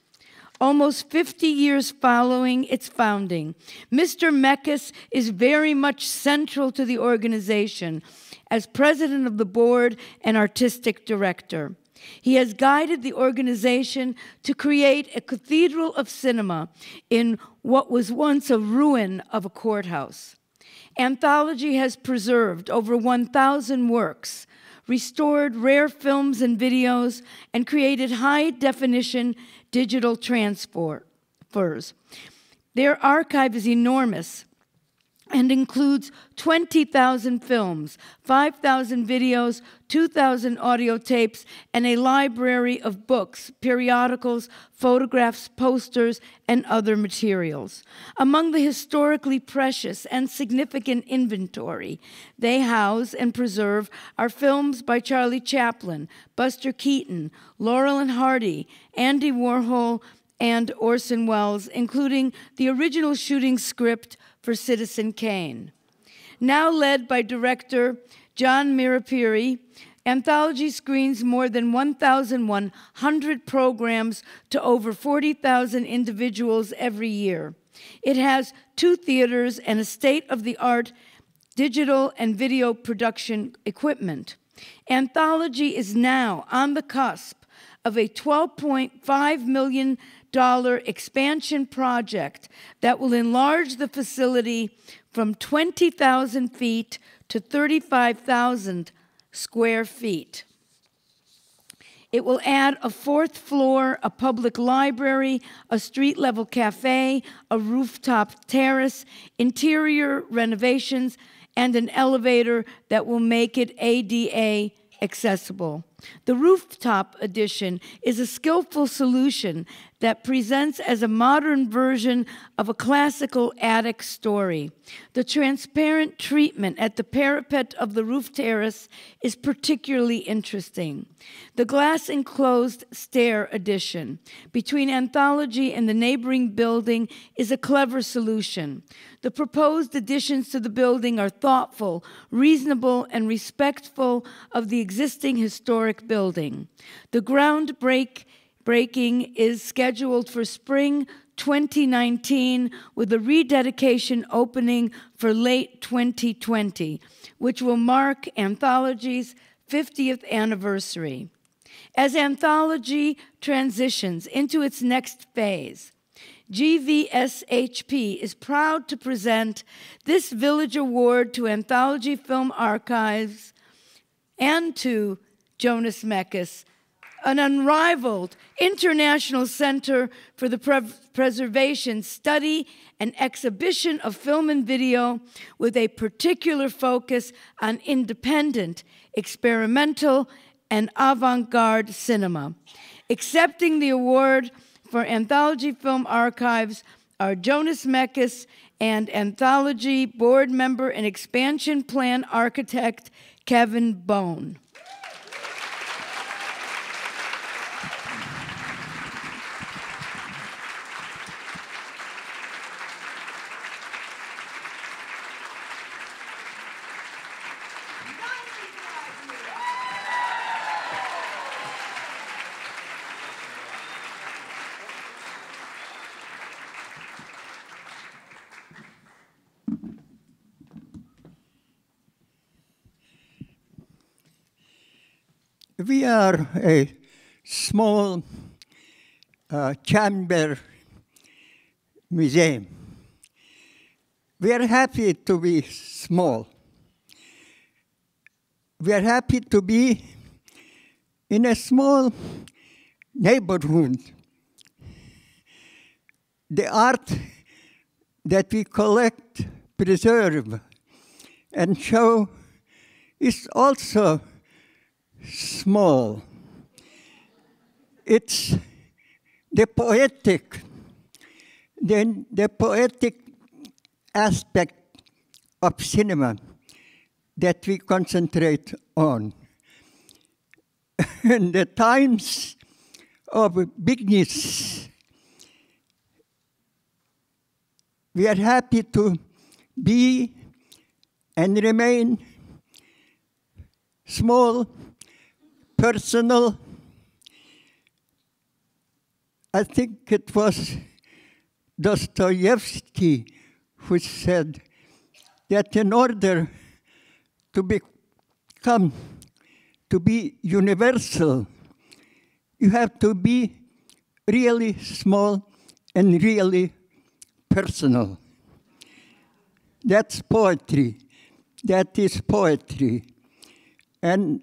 Almost 50 years following its founding, Mr. Meckes is very much central to the organization as president of the board and artistic director. He has guided the organization to create a cathedral of cinema in what was once a ruin of a courthouse. Anthology has preserved over 1,000 works, restored rare films and videos, and created high-definition digital transfers. Their archive is enormous and includes 20,000 films, 5,000 videos, 2,000 audio tapes, and a library of books, periodicals, photographs, posters, and other materials. Among the historically precious and significant inventory they house and preserve are films by Charlie Chaplin, Buster Keaton, Laurel and Hardy, Andy Warhol, and Orson Welles, including the original shooting script for Citizen Kane. Now led by director John Mirapiri, Anthology screens more than 1,100 programs to over 40,000 individuals every year. It has 2 theaters and a state-of-the-art digital and video production equipment. Anthology is now on the cusp of a $12.5 million expansion project that will enlarge the facility from 20,000 feet to 35,000 square feet. It will add a 4th floor, a public library, a street-level cafe, a rooftop terrace, interior renovations, and an elevator that will make it ADA accessible. The rooftop addition is a skillful solution that presents as a modern version of a classical attic story. The transparent treatment at the parapet of the roof terrace is particularly interesting. The glass-enclosed stair addition between Anthology and the neighboring building is a clever solution. The proposed additions to the building are thoughtful, reasonable, and respectful of the existing historic building. The groundbreaking is scheduled for spring 2019 with a rededication opening for late 2020, which will mark Anthology's 50th anniversary. As Anthology transitions into its next phase, GVSHP is proud to present this Village Award to Anthology Film Archives and to Jonas Meckes, an unrivaled international center for the preservation, study, and exhibition of film and video with a particular focus on independent, experimental, and avant-garde cinema. Accepting the award for Anthology Film Archives are Jonas Meckes and Anthology board member and expansion plan architect Kevin Bone. We are a small chamber museum. We are happy to be small. We are happy to be in a small neighborhood. The art that we collect, preserve, and show is also small. It's the poetic, the poetic aspect of cinema that we concentrate on. In the times of bigness, we are happy to be and remain small, personal. I think it was Dostoevsky who said that in order to be universal, you have to be really small and really personal. That's poetry. That is poetry. And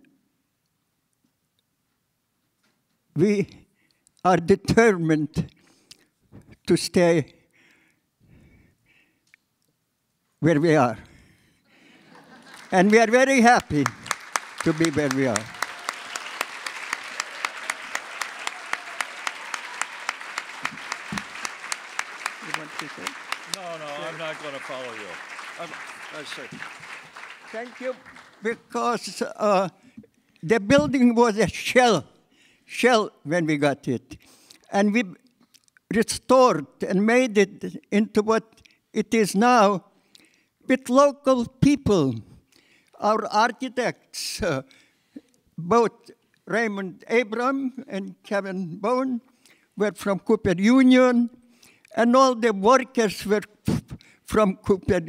we are determined to stay where we are. And we are very happy to be where we are. No, I'm not going to follow you. I say. Thank you, because the building was a shell when we got it. And we restored and made it into what it is now with local people. Our architects, both Raymond Abram and Kevin Bone, were from Cooper Union, and all the workers were from Cooper,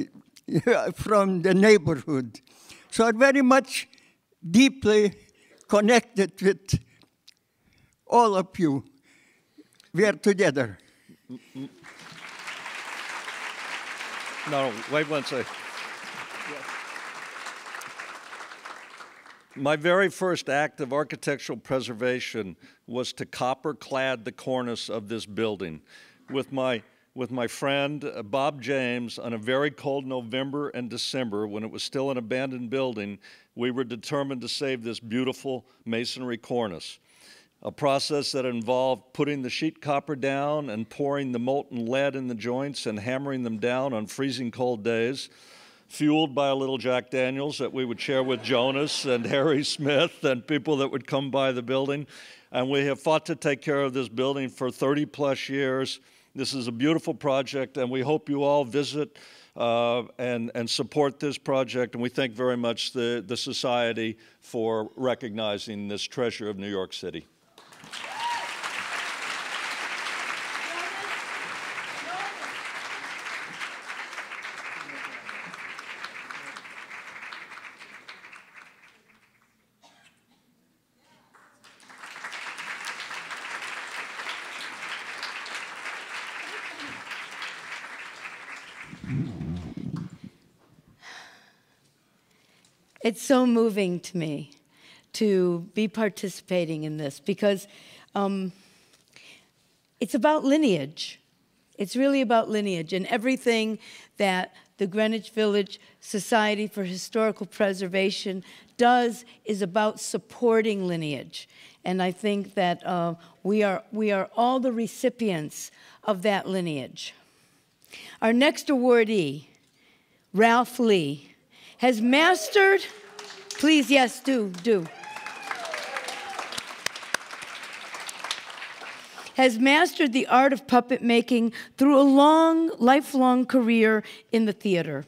from the neighborhood. So I'm very much deeply connected with all of you. We are together. No, wait one second. My very first act of architectural preservation was to copper-clad the cornice of this building. With my friend Bob James, on a very cold November and December, when it was still an abandoned building, we were determined to save this beautiful masonry cornice. A process that involved putting the sheet copper down and pouring the molten lead in the joints and hammering them down on freezing cold days, fueled by a little Jack Daniels that we would share with Jonas and Harry Smith and people that would come by the building. And we have fought to take care of this building for 30-plus years. This is a beautiful project, and we hope you all visit and support this project. And we thank very much the Society for recognizing this treasure of New York City. It's so moving to me to be participating in this because it's about lineage. It's really about lineage, and everything that the Greenwich Village Society for Historical Preservation does is about supporting lineage. And I think that we are all the recipients of that lineage. Our next awardee, Ralph Lee, has mastered, please, yes, do. Has mastered the art of puppet making through a lifelong career in the theater.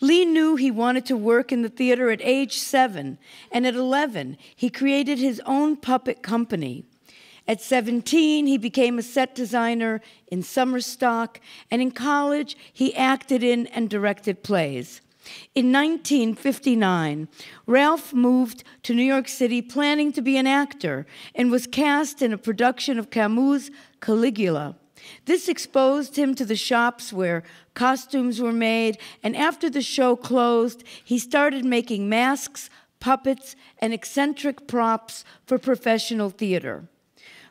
Lee knew he wanted to work in the theater at age 7, and at 11, he created his own puppet company. At 17, he became a set designer in summer stock, and in college, he acted in and directed plays. In 1959, Ralph moved to New York City planning to be an actor and was cast in a production of Camus' Caligula. This exposed him to the shops where costumes were made, and after the show closed, he started making masks, puppets, and eccentric props for professional theater.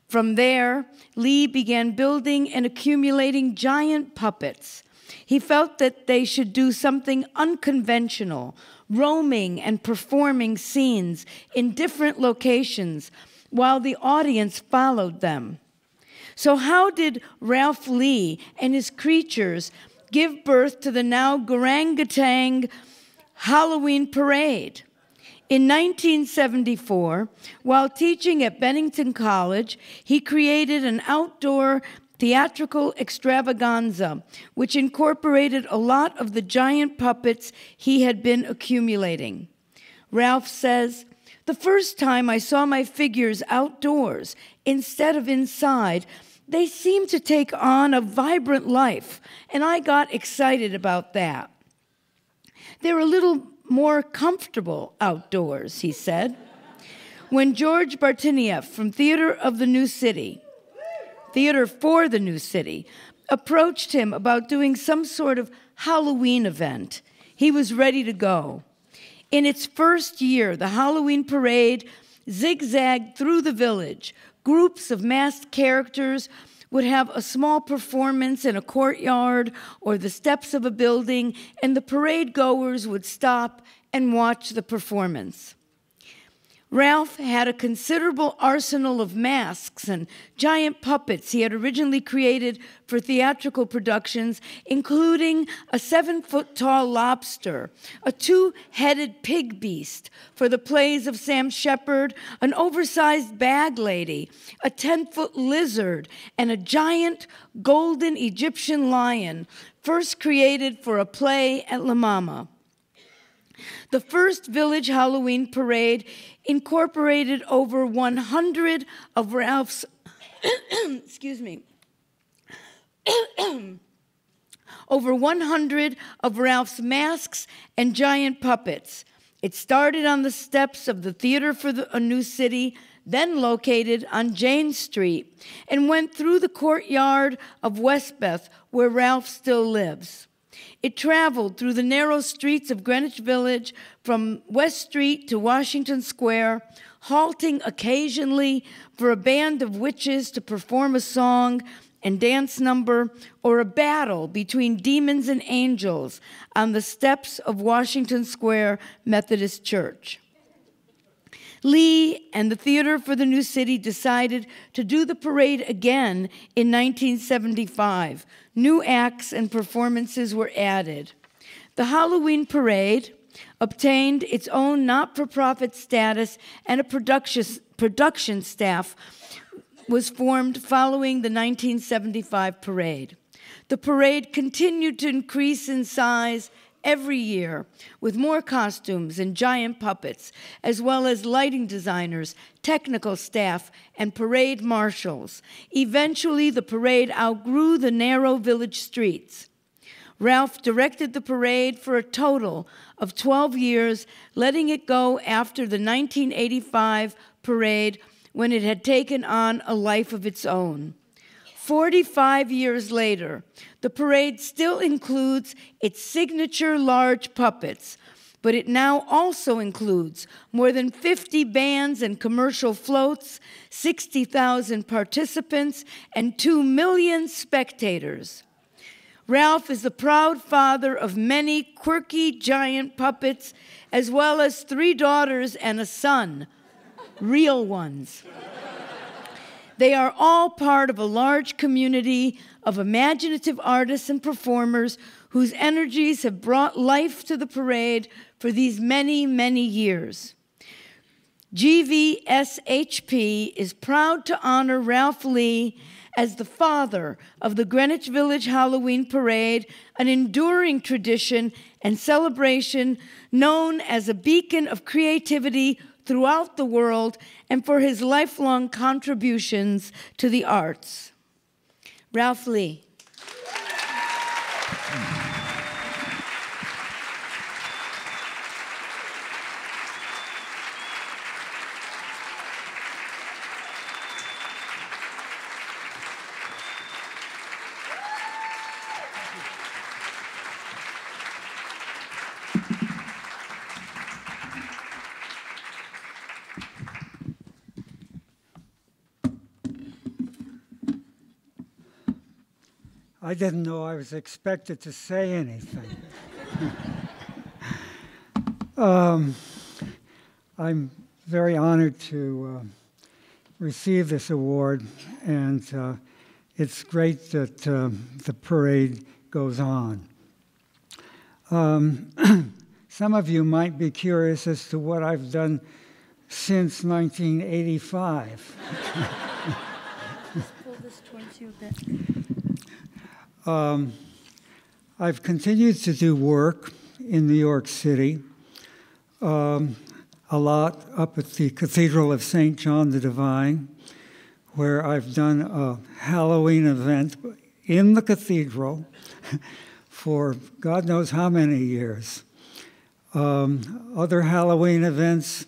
From there, Lee began building and accumulating giant puppets. He felt that they should do something unconventional, roaming and performing scenes in different locations while the audience followed them. So how did Ralph Lee and his creatures give birth to the now orangutan Halloween parade? In 1974, while teaching at Bennington College, he created an outdoor theatrical extravaganza, which incorporated a lot of the giant puppets he had been accumulating. Ralph says, "The first time I saw my figures outdoors instead of inside, they seemed to take on a vibrant life, and I got excited about that. They're a little more comfortable outdoors," he said. When George Bartinieff from Theater for the New City, approached him about doing some sort of Halloween event, he was ready to go. In its first year, the Halloween parade zigzagged through the village. Groups of masked characters would have a small performance in a courtyard or the steps of a building, and the parade goers would stop and watch the performance. Ralph had a considerable arsenal of masks and giant puppets he had originally created for theatrical productions, including a 7-foot-tall lobster, a 2-headed pig beast for the plays of Sam Shepard, an oversized bag lady, a 10-foot lizard, and a giant golden Egyptian lion, first created for a play at La Mama. The first village Halloween parade incorporated over 100 of Ralph's, over 100 of Ralph's masks and giant puppets. It started on the steps of the Theater for a New City, then located on Jane Street, and went through the courtyard of Westbeth, where Ralph still lives. It traveled through the narrow streets of Greenwich Village from West Street to Washington Square, halting occasionally for a band of witches to perform a song and dance number or a battle between demons and angels on the steps of Washington Square Methodist Church. Lee and the Theater for the New City decided to do the parade again in 1975. New acts and performances were added. The Halloween parade obtained its own not-for-profit status, and a production staff was formed following the 1975 parade. The parade continued to increase in size every year, with more costumes and giant puppets, as well as lighting designers, technical staff, and parade marshals. Eventually, the parade outgrew the narrow village streets. Ralph directed the parade for a total of 12 years, letting it go after the 1985 parade, when it had taken on a life of its own. 45 years later, the parade still includes its signature large puppets, but it now also includes more than 50 bands and commercial floats, 60,000 participants, and 2 million spectators. Ralph is the proud father of many quirky giant puppets, as well as 3 daughters and a son, real ones. They are all part of a large community of imaginative artists and performers whose energies have brought life to the parade for these many, many years. GVSHP is proud to honor Ralph Lee as the father of the Greenwich Village Halloween Parade, an enduring tradition and celebration known as a beacon of creativity throughout the world, and for his lifelong contributions to the arts. Ralph Lee. I didn't know I was expected to say anything. I'm very honored to receive this award, and it's great that the parade goes on. Some of you might be curious as to what I've done since 1985. Just pull this towards you a bit. I've continued to do work in New York City, a lot up at the Cathedral of St. John the Divine, where I've done a Halloween event in the cathedral for God knows how many years. Other Halloween events,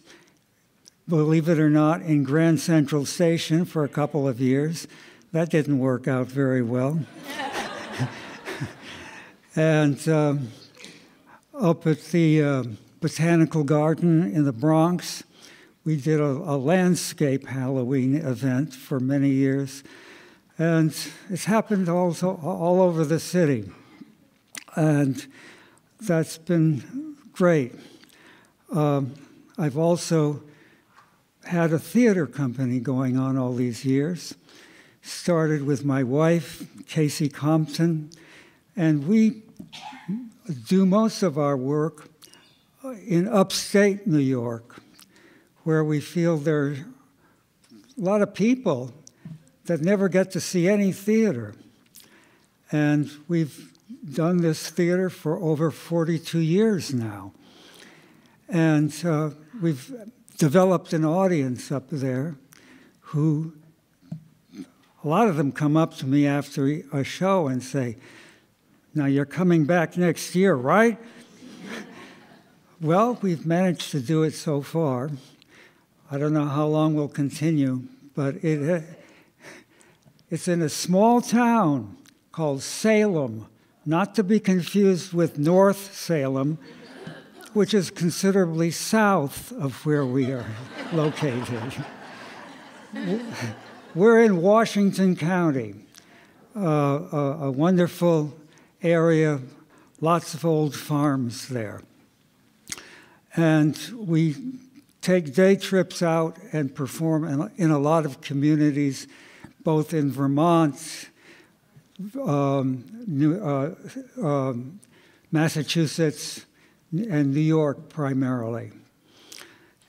believe it or not, in Grand Central Station for a couple of years. That didn't work out very well. And up at the Botanical Garden in the Bronx, we did a landscape Halloween event for many years. And it's happened also all over the city. And that's been great. I've also had a theater company going on all these years. Started with my wife, Casey Compton, and we do most of our work in upstate New York, where we feel there are a lot of people that never get to see any theater. And we've done this theater for over 42 years now. And we've developed an audience up there who, a lot of them come up to me after a show and say, "Now you're coming back next year, right?" Well, we've managed to do it so far. I don't know how long we'll continue, but it's in a small town called Salem, not to be confused with North Salem, which is considerably south of where we are located. We're in Washington County, a wonderful area, lots of old farms there. And we take day trips out and perform in a lot of communities, both in Vermont, Massachusetts, and New York primarily.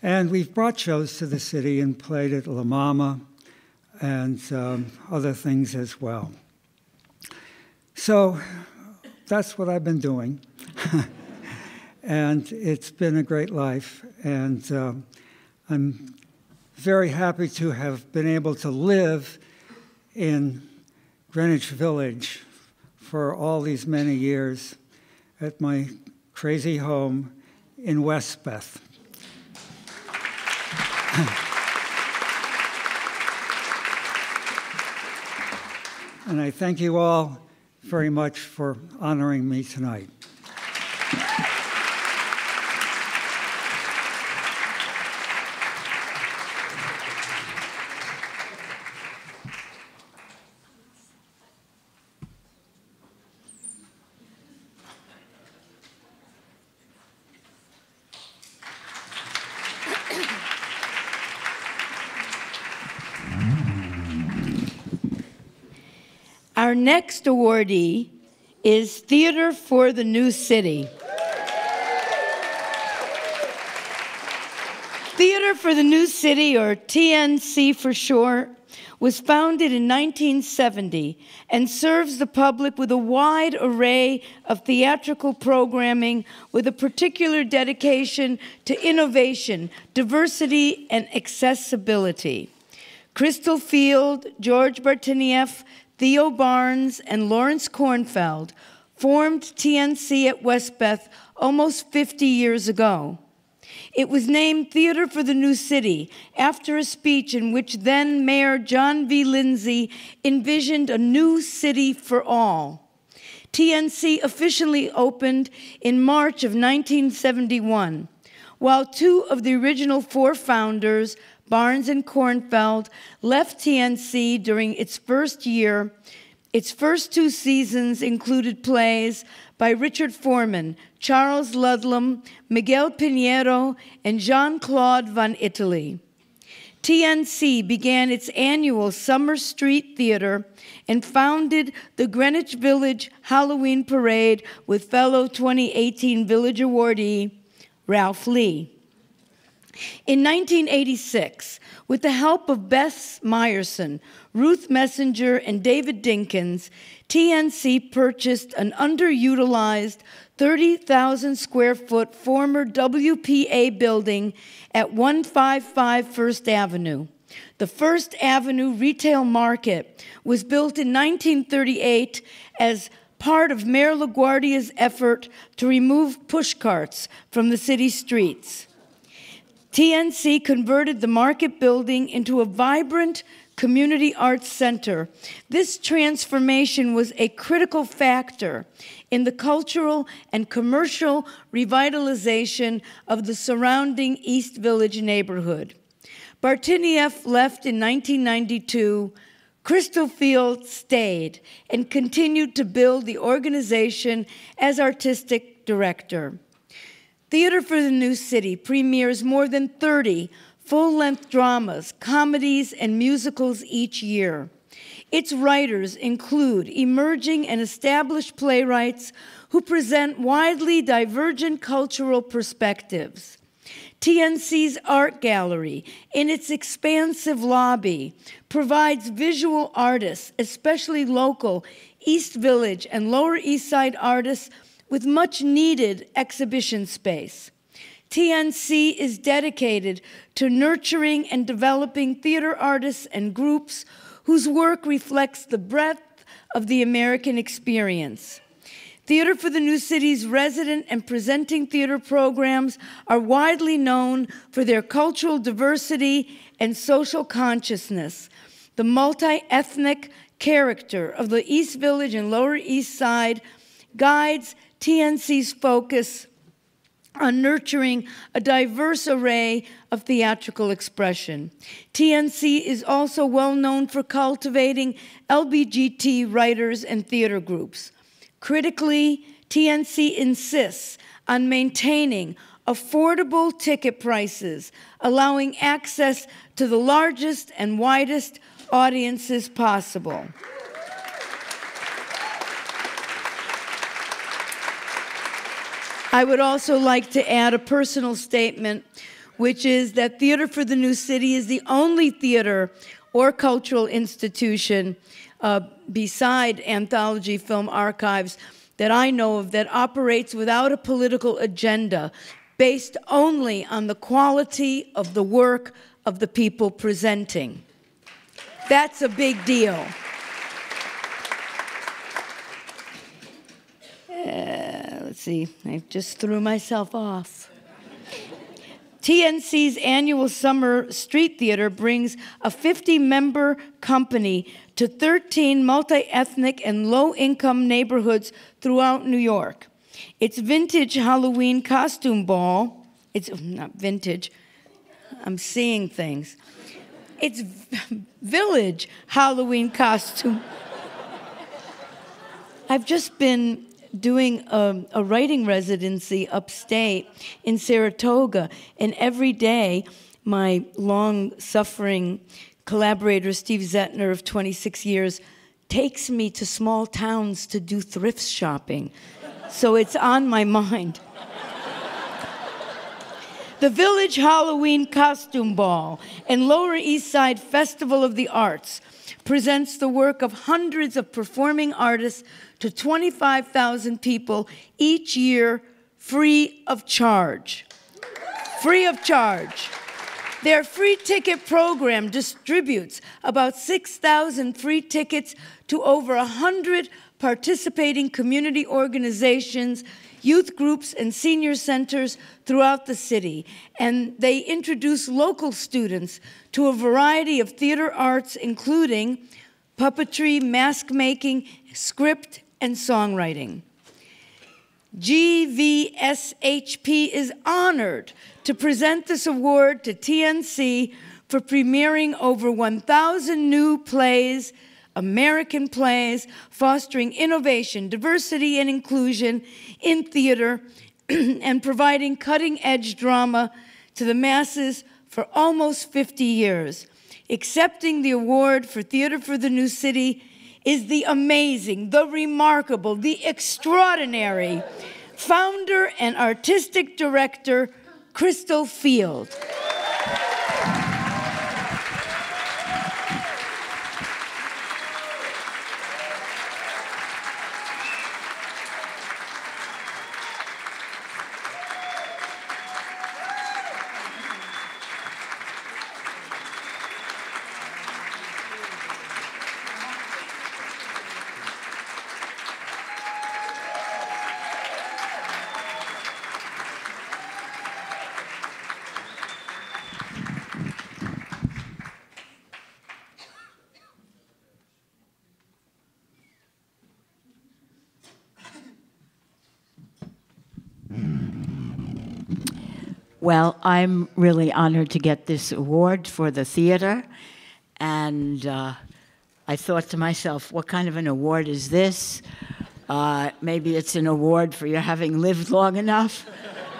And we've brought shows to the city and played at La Mama and other things as well. So that's what I've been doing. And it's been a great life. And I'm very happy to have been able to live in Greenwich Village for all these many years at my crazy home in Westbeth. And I thank you all very much for honoring me tonight. Our next awardee is Theater for the New City. Theater for the New City, or TNC for short, was founded in 1970 and serves the public with a wide array of theatrical programming with a particular dedication to innovation, diversity, and accessibility. Crystal Field, George Bartinieff, Theo Barnes, and Lawrence Kornfeld formed TNC at Westbeth almost 50 years ago. It was named Theater for the New City after a speech in which then Mayor John V. Lindsay envisioned a new city for all. TNC officially opened in March of 1971, while two of the original four founders, Barnes and Kornfeld, left TNC during its first year. Its first two seasons included plays by Richard Foreman, Charles Ludlam, Miguel Pinheiro, and Jean-Claude Van Italy. TNC began its annual Summer Street Theater and founded the Greenwich Village Halloween Parade with fellow 2018 Village Awardee, Ralph Lee. In 1986, with the help of Bess Meyerson, Ruth Messenger, and David Dinkins, TNC purchased an underutilized 30,000 square foot former WPA building at 155 First Avenue. The First Avenue Retail Market was built in 1938 as part of Mayor LaGuardia's effort to remove pushcarts from the city streets. TNC converted the market building into a vibrant community arts center. This transformation was a critical factor in the cultural and commercial revitalization of the surrounding East Village neighborhood. Bartinieff left in 1992. Crystal Field stayed and continued to build the organization as artistic director. Theater for the New City premieres more than 30 full-length dramas, comedies, and musicals each year. Its writers include emerging and established playwrights who present widely divergent cultural perspectives. TNC's art gallery, in its expansive lobby, provides visual artists, especially local East Village and Lower East Side artists, with much-needed exhibition space. TNC is dedicated to nurturing and developing theater artists and groups whose work reflects the breadth of the American experience. Theater for the New City's resident and presenting theater programs are widely known for their cultural diversity and social consciousness. The multi-ethnic character of the East Village and Lower East Side guides TNC's focus on nurturing a diverse array of theatrical expression. TNC is also well known for cultivating LGBT writers and theater groups. Critically, TNC insists on maintaining affordable ticket prices, allowing access to the largest and widest audiences possible. I would also like to add a personal statement, which is that Theater for the New City is the only theater or cultural institution beside Anthology Film Archives that I know of that operates without a political agenda, based only on the quality of the work of the people presenting. That's a big deal. Let's see, I just threw myself off. TNC's annual summer street theater brings a 50-member company to 13 multi-ethnic and low-income neighborhoods throughout New York. Its vintage Halloween costume ball, it's not vintage, I'm seeing things. It's Village Halloween costume. I've just been doing a writing residency upstate in Saratoga, and every day my long-suffering collaborator, Steve Zettner, of 26 years, takes me to small towns to do thrift shopping. So it's on my mind. The Village Halloween Costume Ball and Lower East Side Festival of the Arts presents the work of hundreds of performing artists to 25,000 people each year, free of charge. Free of charge. Their free ticket program distributes about 6,000 free tickets to over 100 participating community organizations, youth groups, and senior centers throughout the city. And they introduce local students to a variety of theater arts, including puppetry, mask making, script, and songwriting. GVSHP is honored to present this award to TNC for premiering over 1,000 new plays, American plays, fostering innovation, diversity, and inclusion in theater, and providing cutting-edge drama to the masses for almost 50 years. Accepting the award for Theater for the New City is the amazing, the remarkable, the extraordinary founder and artistic director, Crystal Field. Well, I'm really honored to get this award for the theater, and I thought to myself, what kind of an award is this? Maybe it's an award for your having lived long enough,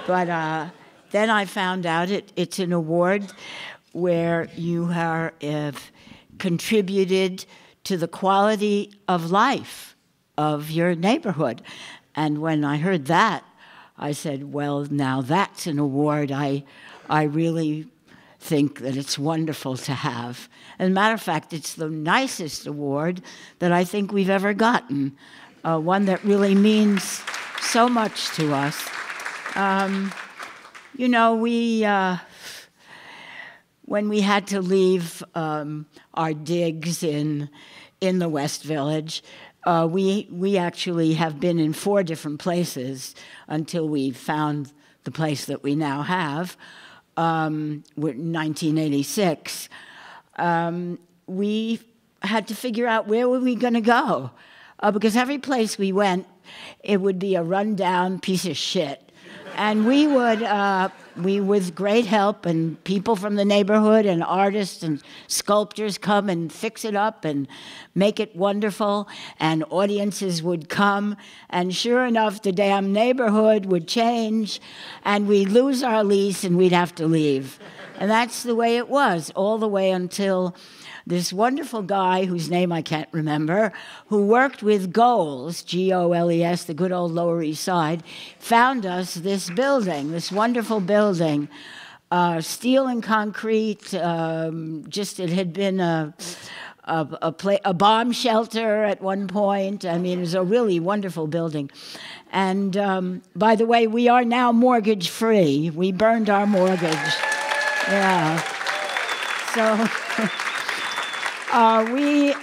but then I found out it's an award where you have contributed to the quality of life of your neighborhood. And when I heard that, I said, well, now that's an award I really think that it's wonderful to have. As a matter of fact, it's the nicest award that I think we've ever gotten, one that really means so much to us. You know, when we had to leave our digs in the West Village, we actually have been in 4 different places until we found the place that we now have. In 1986, we had to figure out where were we going to go, because every place we went, it would be a rundown piece of shit. And we would, with great help, and people from the neighborhood and artists and sculptors come and fix it up and make it wonderful, and audiences would come, and sure enough, the damn neighborhood would change, and we'd lose our lease and we'd have to leave. And that's the way it was, all the way until this wonderful guy, whose name I can't remember, who worked with Goles, G-O-L-E-S, the good old Lower East Side, found us this building, this wonderful building, steel and concrete. It had been a bomb shelter at one point. I mean, it was a really wonderful building. And by the way, we are now mortgage-free. We burned our mortgage. Yeah. So... we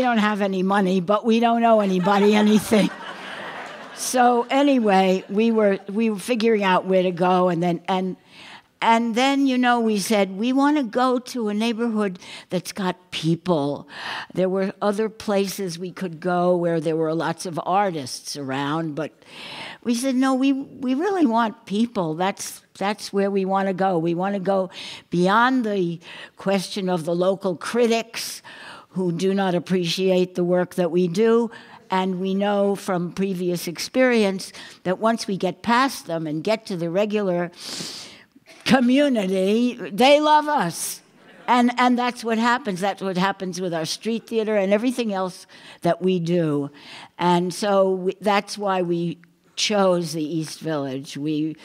don't have any money, but we don't owe anybody anything. So anyway, we were figuring out where to go, and then you know, we said we want to go to a neighborhood that's got people. There were other places we could go where there were lots of artists around, but we said no, we really want people. That's where we want to go. We want to go beyond the question of the local critics who do not appreciate the work that we do. And we know from previous experience that once we get past them and get to the regular community, they love us. And that's what happens. That's what happens with our street theater and everything else that we do. And so that's why we chose the East Village. We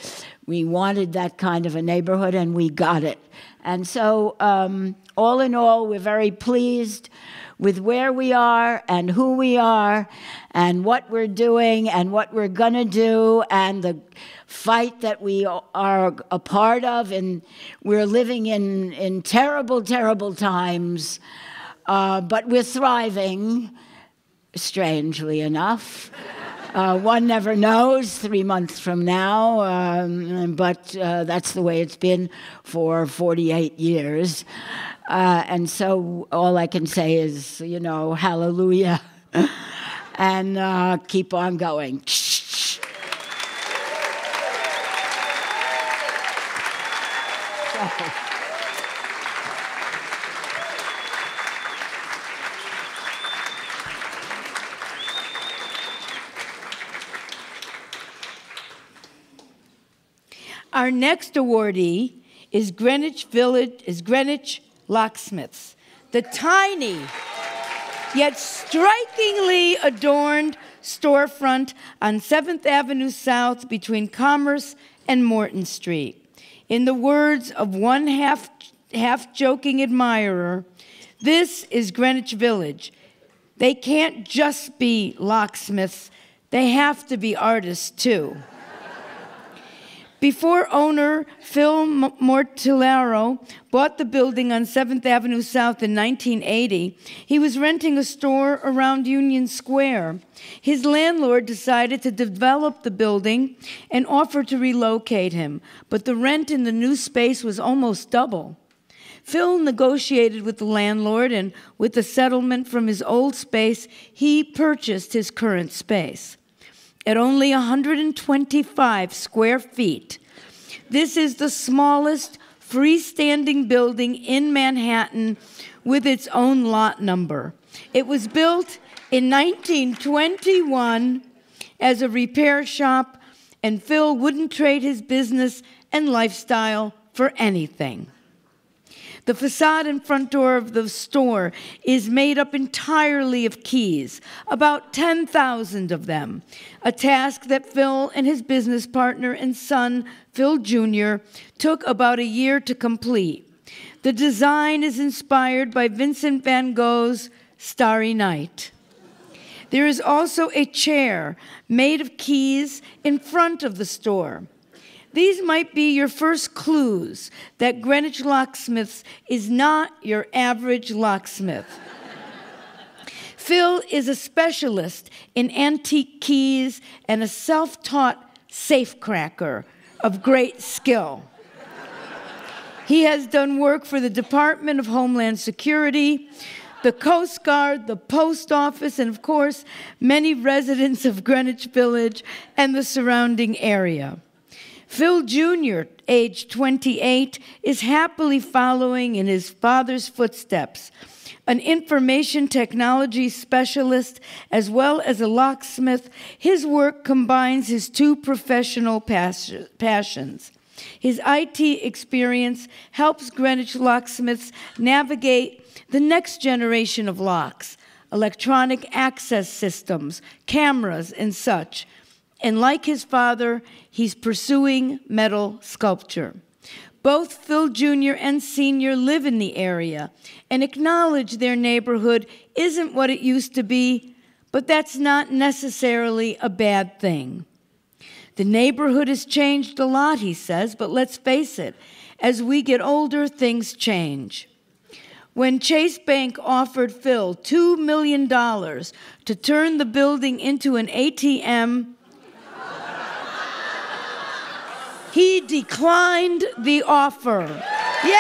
wanted that kind of a neighborhood, and we got it. And so all in all, we're very pleased with where we are and who we are and what we're doing and what we're going to do and the fight that we are a part of. And we're living in terrible, terrible times, but we're thriving, strangely enough. One never knows 3 months from now, but that's the way it's been for 48 years. And so all I can say is, you know, hallelujah, and keep on going. Our next awardee is Greenwich Locksmiths, the tiny yet strikingly adorned storefront on 7th Avenue South between Commerce and Morton Street. In the words of one half-joking admirer, this is Greenwich Village. They can't just be locksmiths, they have to be artists too. Before owner Phil Mortillaro bought the building on 7th Avenue South in 1980, he was renting a store around Union Square. His landlord decided to develop the building and offered to relocate him, but the rent in the new space was almost double. Phil negotiated with the landlord, and with the settlement from his old space, he purchased his current space. At only 125 square feet, this is the smallest freestanding building in Manhattan with its own lot number. It was built in 1921 as a repair shop, and Phil wouldn't trade his business and lifestyle for anything. The facade and front door of the store is made up entirely of keys, about 10,000 of them, a task that Phil and his business partner and son, Phil Jr., took about a year to complete. The design is inspired by Vincent van Gogh's Starry Night. There is also a chair made of keys in front of the store. These might be your first clues that Greenwich Locksmiths is not your average locksmith. Phil is a specialist in antique keys and a self-taught safecracker of great skill. He has done work for the Department of Homeland Security, the Coast Guard, the Post Office, and of course, many residents of Greenwich Village and the surrounding area. Phil Jr., age 28, is happily following in his father's footsteps. An information technology specialist as well as a locksmith, his work combines his two professional passions. His IT experience helps Greenwich locksmiths navigate the next generation of locks, electronic access systems, cameras, and such. And like his father, he's pursuing metal sculpture. Both Phil Jr. and Sr. live in the area and acknowledge their neighborhood isn't what it used to be, but that's not necessarily a bad thing. The neighborhood has changed a lot, he says, but let's face it, as we get older, things change. When Chase Bank offered Phil $2 million to turn the building into an ATM, he declined the offer. Yay!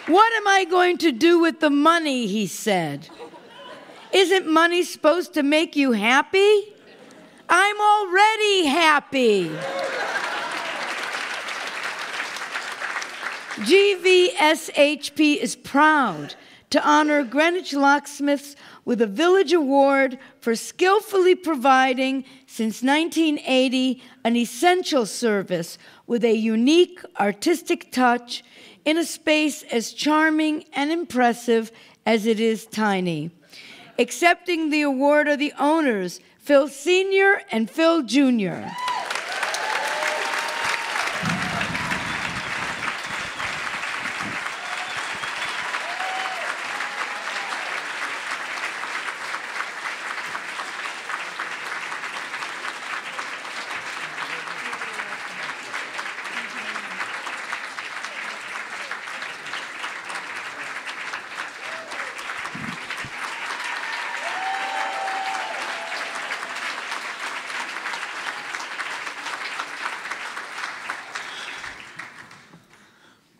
What am I going to do with the money, he said. Isn't money supposed to make you happy? I'm already happy. GVSHP is proud to honor Greenwich locksmiths with a Village Award for skillfully providing, since 1980, an essential service with a unique artistic touch in a space as charming and impressive as it is tiny. Accepting the award are the owners, Phil Sr. and Phil Jr.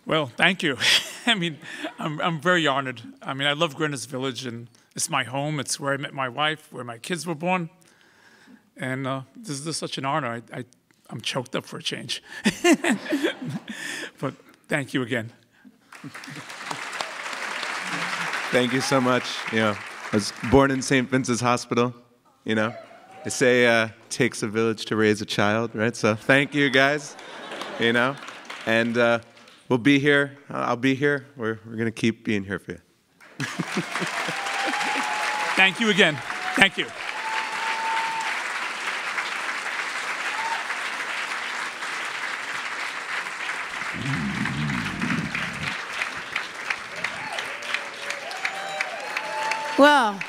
Well, thank you. I mean, I'm very honored. I mean, I love Greenwich Village, and it's my home. It's where I met my wife, where my kids were born. And this is such an honor. I'm choked up for a change. But thank you again. Thank you so much. You know, I was born in St. Vincent's Hospital. You know, they say it takes a village to raise a child, right? So thank you, guys. You know. And we'll be here. I'll be here. We're going to keep being here for you. Thank you again. Thank you. Well,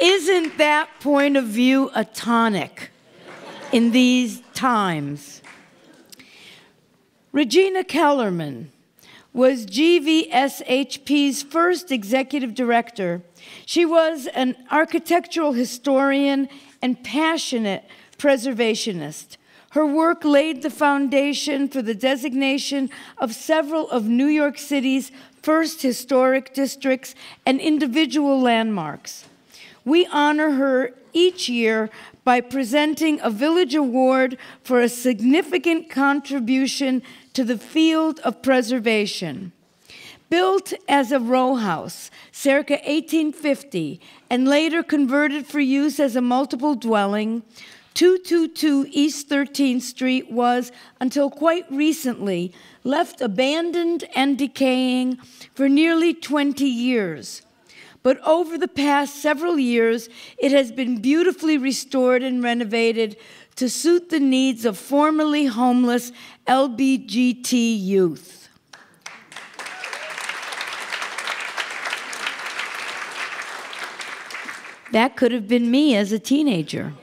isn't that point of view a tonic in these times? Regina Kellerman was GVSHP's first executive director. She was an architectural historian and passionate preservationist. Her work laid the foundation for the designation of several of New York City's first historic districts and individual landmarks. We honor her each year by presenting a Village Award for a significant contribution to the field of preservation. Built as a row house circa 1850 and later converted for use as a multiple dwelling, 222 East 13th Street was, until quite recently, left abandoned and decaying for nearly 20 years. But over the past several years, it has been beautifully restored and renovated to suit the needs of formerly homeless LBGT youth. That could have been me as a teenager.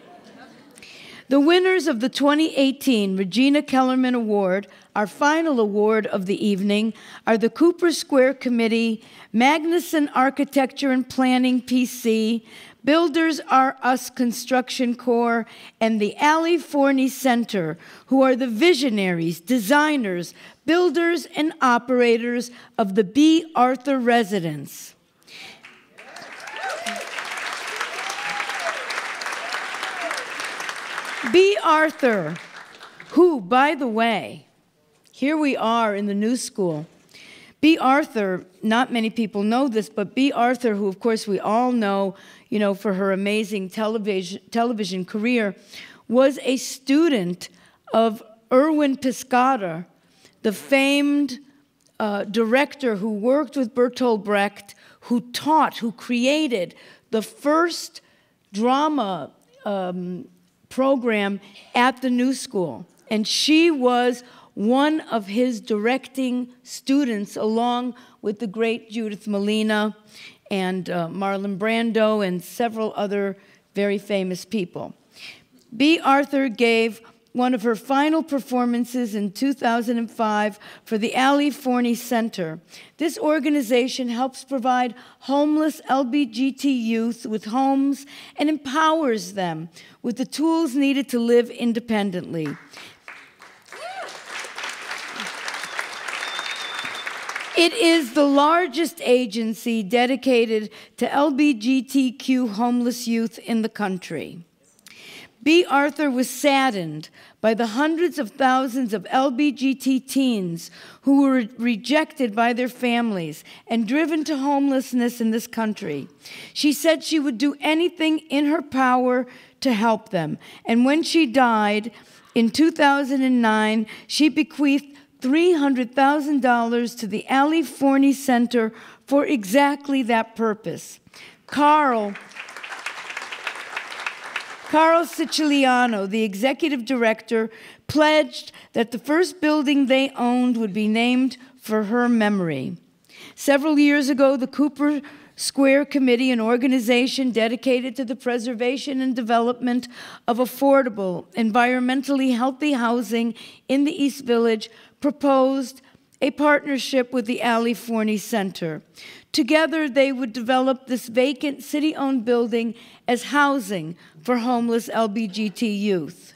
The winners of the 2018 Regina Kellerman Award, our final award of the evening, are the Cooper Square Committee, Magnuson Architecture and Planning PC, Builders Are Us Construction Corps, and the Alley Forney Center, who are the visionaries, designers, builders, and operators of the B. Arthur residence. B. Arthur, who, by the way, here we are in the new school. B. Arthur, not many people know this, but B. Arthur, who of course we all know, for her amazing television career, was a student of Erwin Piscator, the famed director who worked with Bertolt Brecht, who created the first drama program at the New School. And she was one of his directing students, along with the great Judith Malina and Marlon Brando and several other very famous people. B. Arthur gave one of her final performances in 2005 for the Alley Forney Center. This organization helps provide homeless LBGT youth with homes and empowers them with the tools needed to live independently. It is the largest agency dedicated to LGBTQ homeless youth in the country. B. Arthur was saddened by the hundreds of thousands of LGBTQ teens who were rejected by their families and driven to homelessness in this country. She said she would do anything in her power to help them. And when she died in 2009, she bequeathed $300,000 to the Alley Forney Center for exactly that purpose. Carl Siciliano, the executive director, pledged that the first building they owned would be named for her memory. Several years ago, the Cooper Square Committee, an organization dedicated to the preservation and development of affordable, environmentally healthy housing in the East Village, proposed a partnership with the Alley Forney Center. Together, they would develop this vacant city-owned building as housing for homeless LGBTQ youth.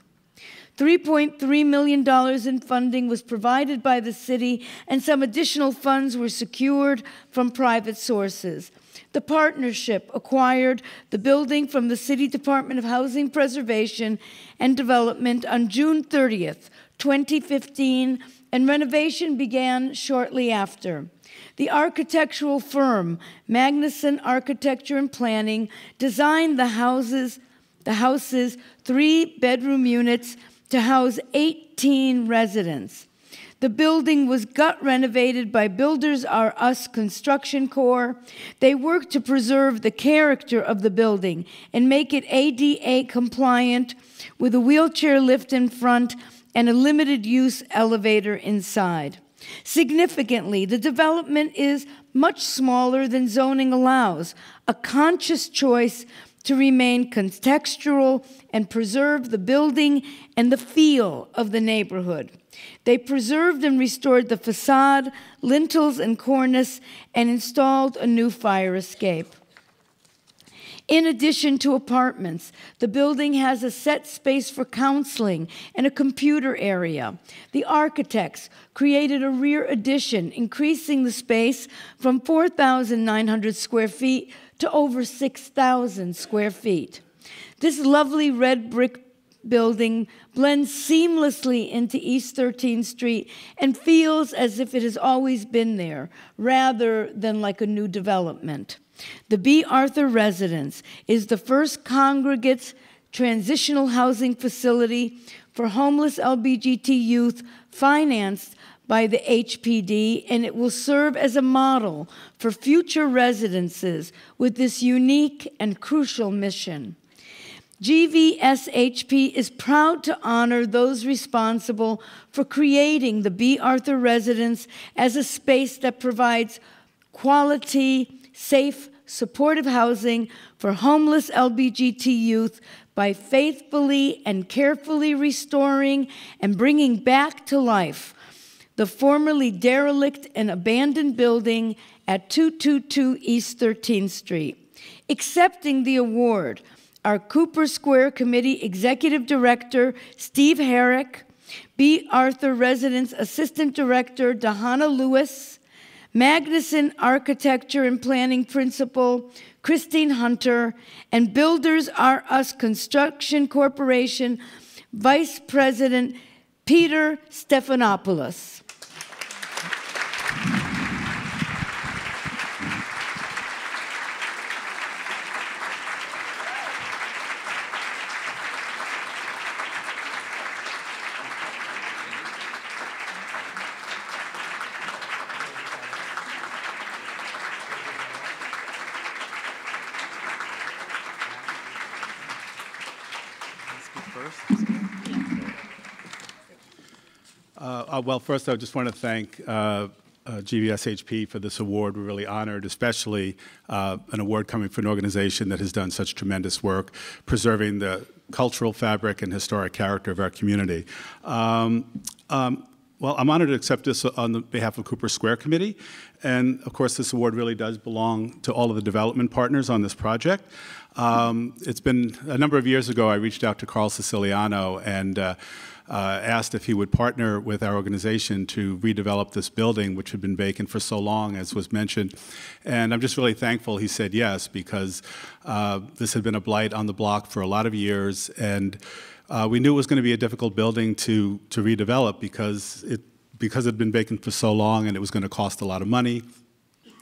$3.3 million in funding was provided by the city, and some additional funds were secured from private sources. The partnership acquired the building from the City Department of Housing Preservation and Development on June 30th, 2015, and renovation began shortly after. The architectural firm, Magnuson Architecture and Planning, designed the house's 3-bedroom units to house 18 residents. The building was gut renovated by Builders R Us Construction Corps. They worked to preserve the character of the building and make it ADA compliant with a wheelchair lift in front and a limited use elevator inside. Significantly, the development is much smaller than zoning allows, a conscious choice to remain contextual and preserve the building and the feel of the neighborhood. They preserved and restored the facade, lintels, and cornice, and installed a new fire escape. In addition to apartments, the building has a set space for counseling and a computer area. The architects created a rear addition, increasing the space from 4,900 square feet to over 6,000 square feet. This lovely red brick building blends seamlessly into East 13th Street and feels as if it has always been there, rather than like a new development. The B. Arthur Residence is the first congregate transitional housing facility for homeless LBGT youth financed by the HPD, and it will serve as a model for future residences with this unique and crucial mission. GVSHP is proud to honor those responsible for creating the B. Arthur Residence as a space that provides quality, safe, supportive housing for homeless LBGT youth by faithfully and carefully restoring and bringing back to life the formerly derelict and abandoned building at 222 East 13th Street. Accepting the award are Cooper Square Committee Executive Director Steve Herrick, B. Arthur Residence Assistant Director Dahana Lewis, Magnuson Architecture and Planning Principal Christine Hunter, and Builders R Us Construction Corporation Vice President Peter Stephanopoulos. Well, first, I just want to thank GVSHP for this award. We're really honored, especially an award coming from an organization that has done such tremendous work preserving the cultural fabric and historic character of our community. Well, I'm honored to accept this on behalf of Cooper Square Committee. And of course, this award really does belong to all of the development partners on this project. It's been a number of years ago, I reached out to Carl Siciliano and asked if he would partner with our organization to redevelop this building, which had been vacant for so long, as was mentioned. And I'm just really thankful he said yes, because this had been a blight on the block for a lot of years. And we knew it was going to be a difficult building to redevelop because it had been vacant for so long, and it was going to cost a lot of money.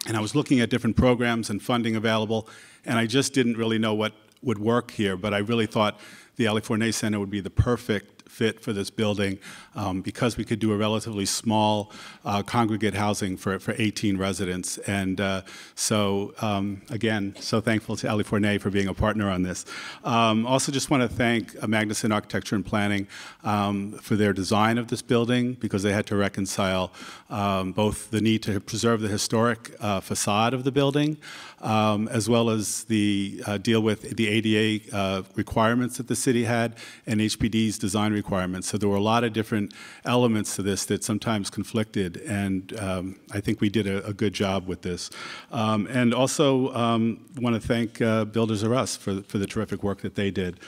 And I was looking at different programs and funding available, and I just didn't really know what would work here. But I really thought the Ali Fournet Center would be the perfect fit for this building because we could do a relatively small congregate housing for 18 residents. And again, so thankful to Ali Fournet for being a partner on this. Also just want to thank Magnuson Architecture and Planning for their design of this building, because they had to reconcile both the need to preserve the historic facade of the building, as well as the deal with the ADA requirements that the city had and HPD's design requirements. So there were a lot of different elements to this that sometimes conflicted, and I think we did a good job with this. And also want to thank Builders R Us for the terrific work that they did.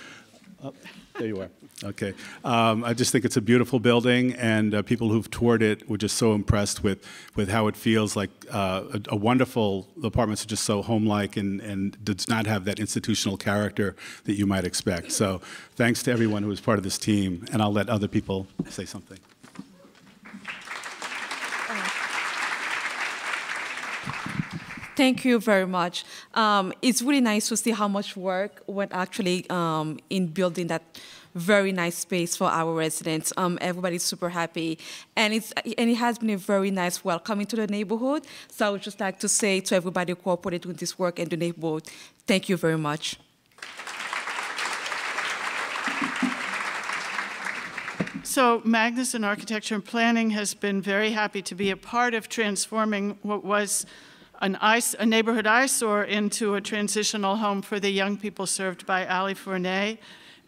There you are. Okay. I just think it's a beautiful building, and people who've toured it were just so impressed with how it feels like a wonderful, the apartments are just so home-like and does not have that institutional character that you might expect. So thanks to everyone who was part of this team, and I'll let other people say something. Thank you very much. It's really nice to see how much work went actually in building that very nice space for our residents. Everybody's super happy, and it has been a very nice welcoming to the neighborhood. So I would just like to say to everybody who cooperated with this work in the neighborhood, thank you very much. So Magnuson Architecture and Planning has been very happy to be a part of transforming what was a neighborhood eyesore into a transitional home for the young people served by Ali Fournet.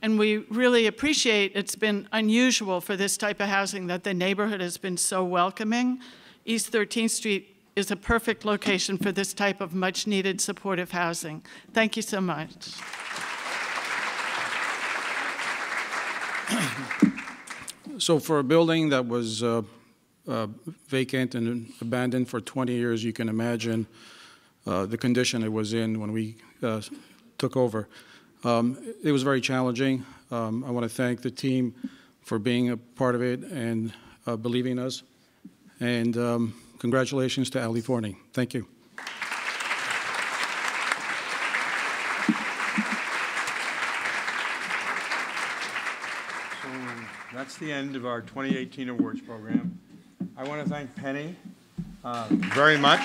And we really appreciate, it's been unusual for this type of housing that the neighborhood has been so welcoming. East 13th Street is a perfect location for this type of much needed supportive housing. Thank you so much. So for a building that was vacant and abandoned for 20 years, you can imagine the condition it was in when we took over. It was very challenging. I want to thank the team for being a part of it and believing us. And congratulations to Ali Fournet. Thank you. That's the end of our 2018 awards program. I want to thank Penny very much.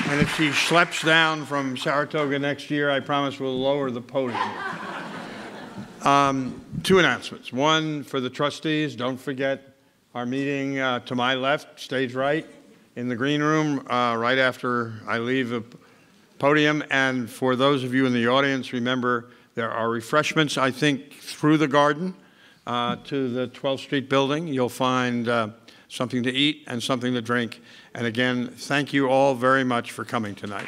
And if she schleps down from Saratoga next year, I promise we'll lower the podium. Two announcements. One, for the trustees, don't forget our meeting to my left, stage right, in the green room, right after I leave the podium. And for those of you in the audience, remember there are refreshments, I think, through the garden to the 12th Street building. You'll find something to eat and something to drink. And again, thank you all very much for coming tonight.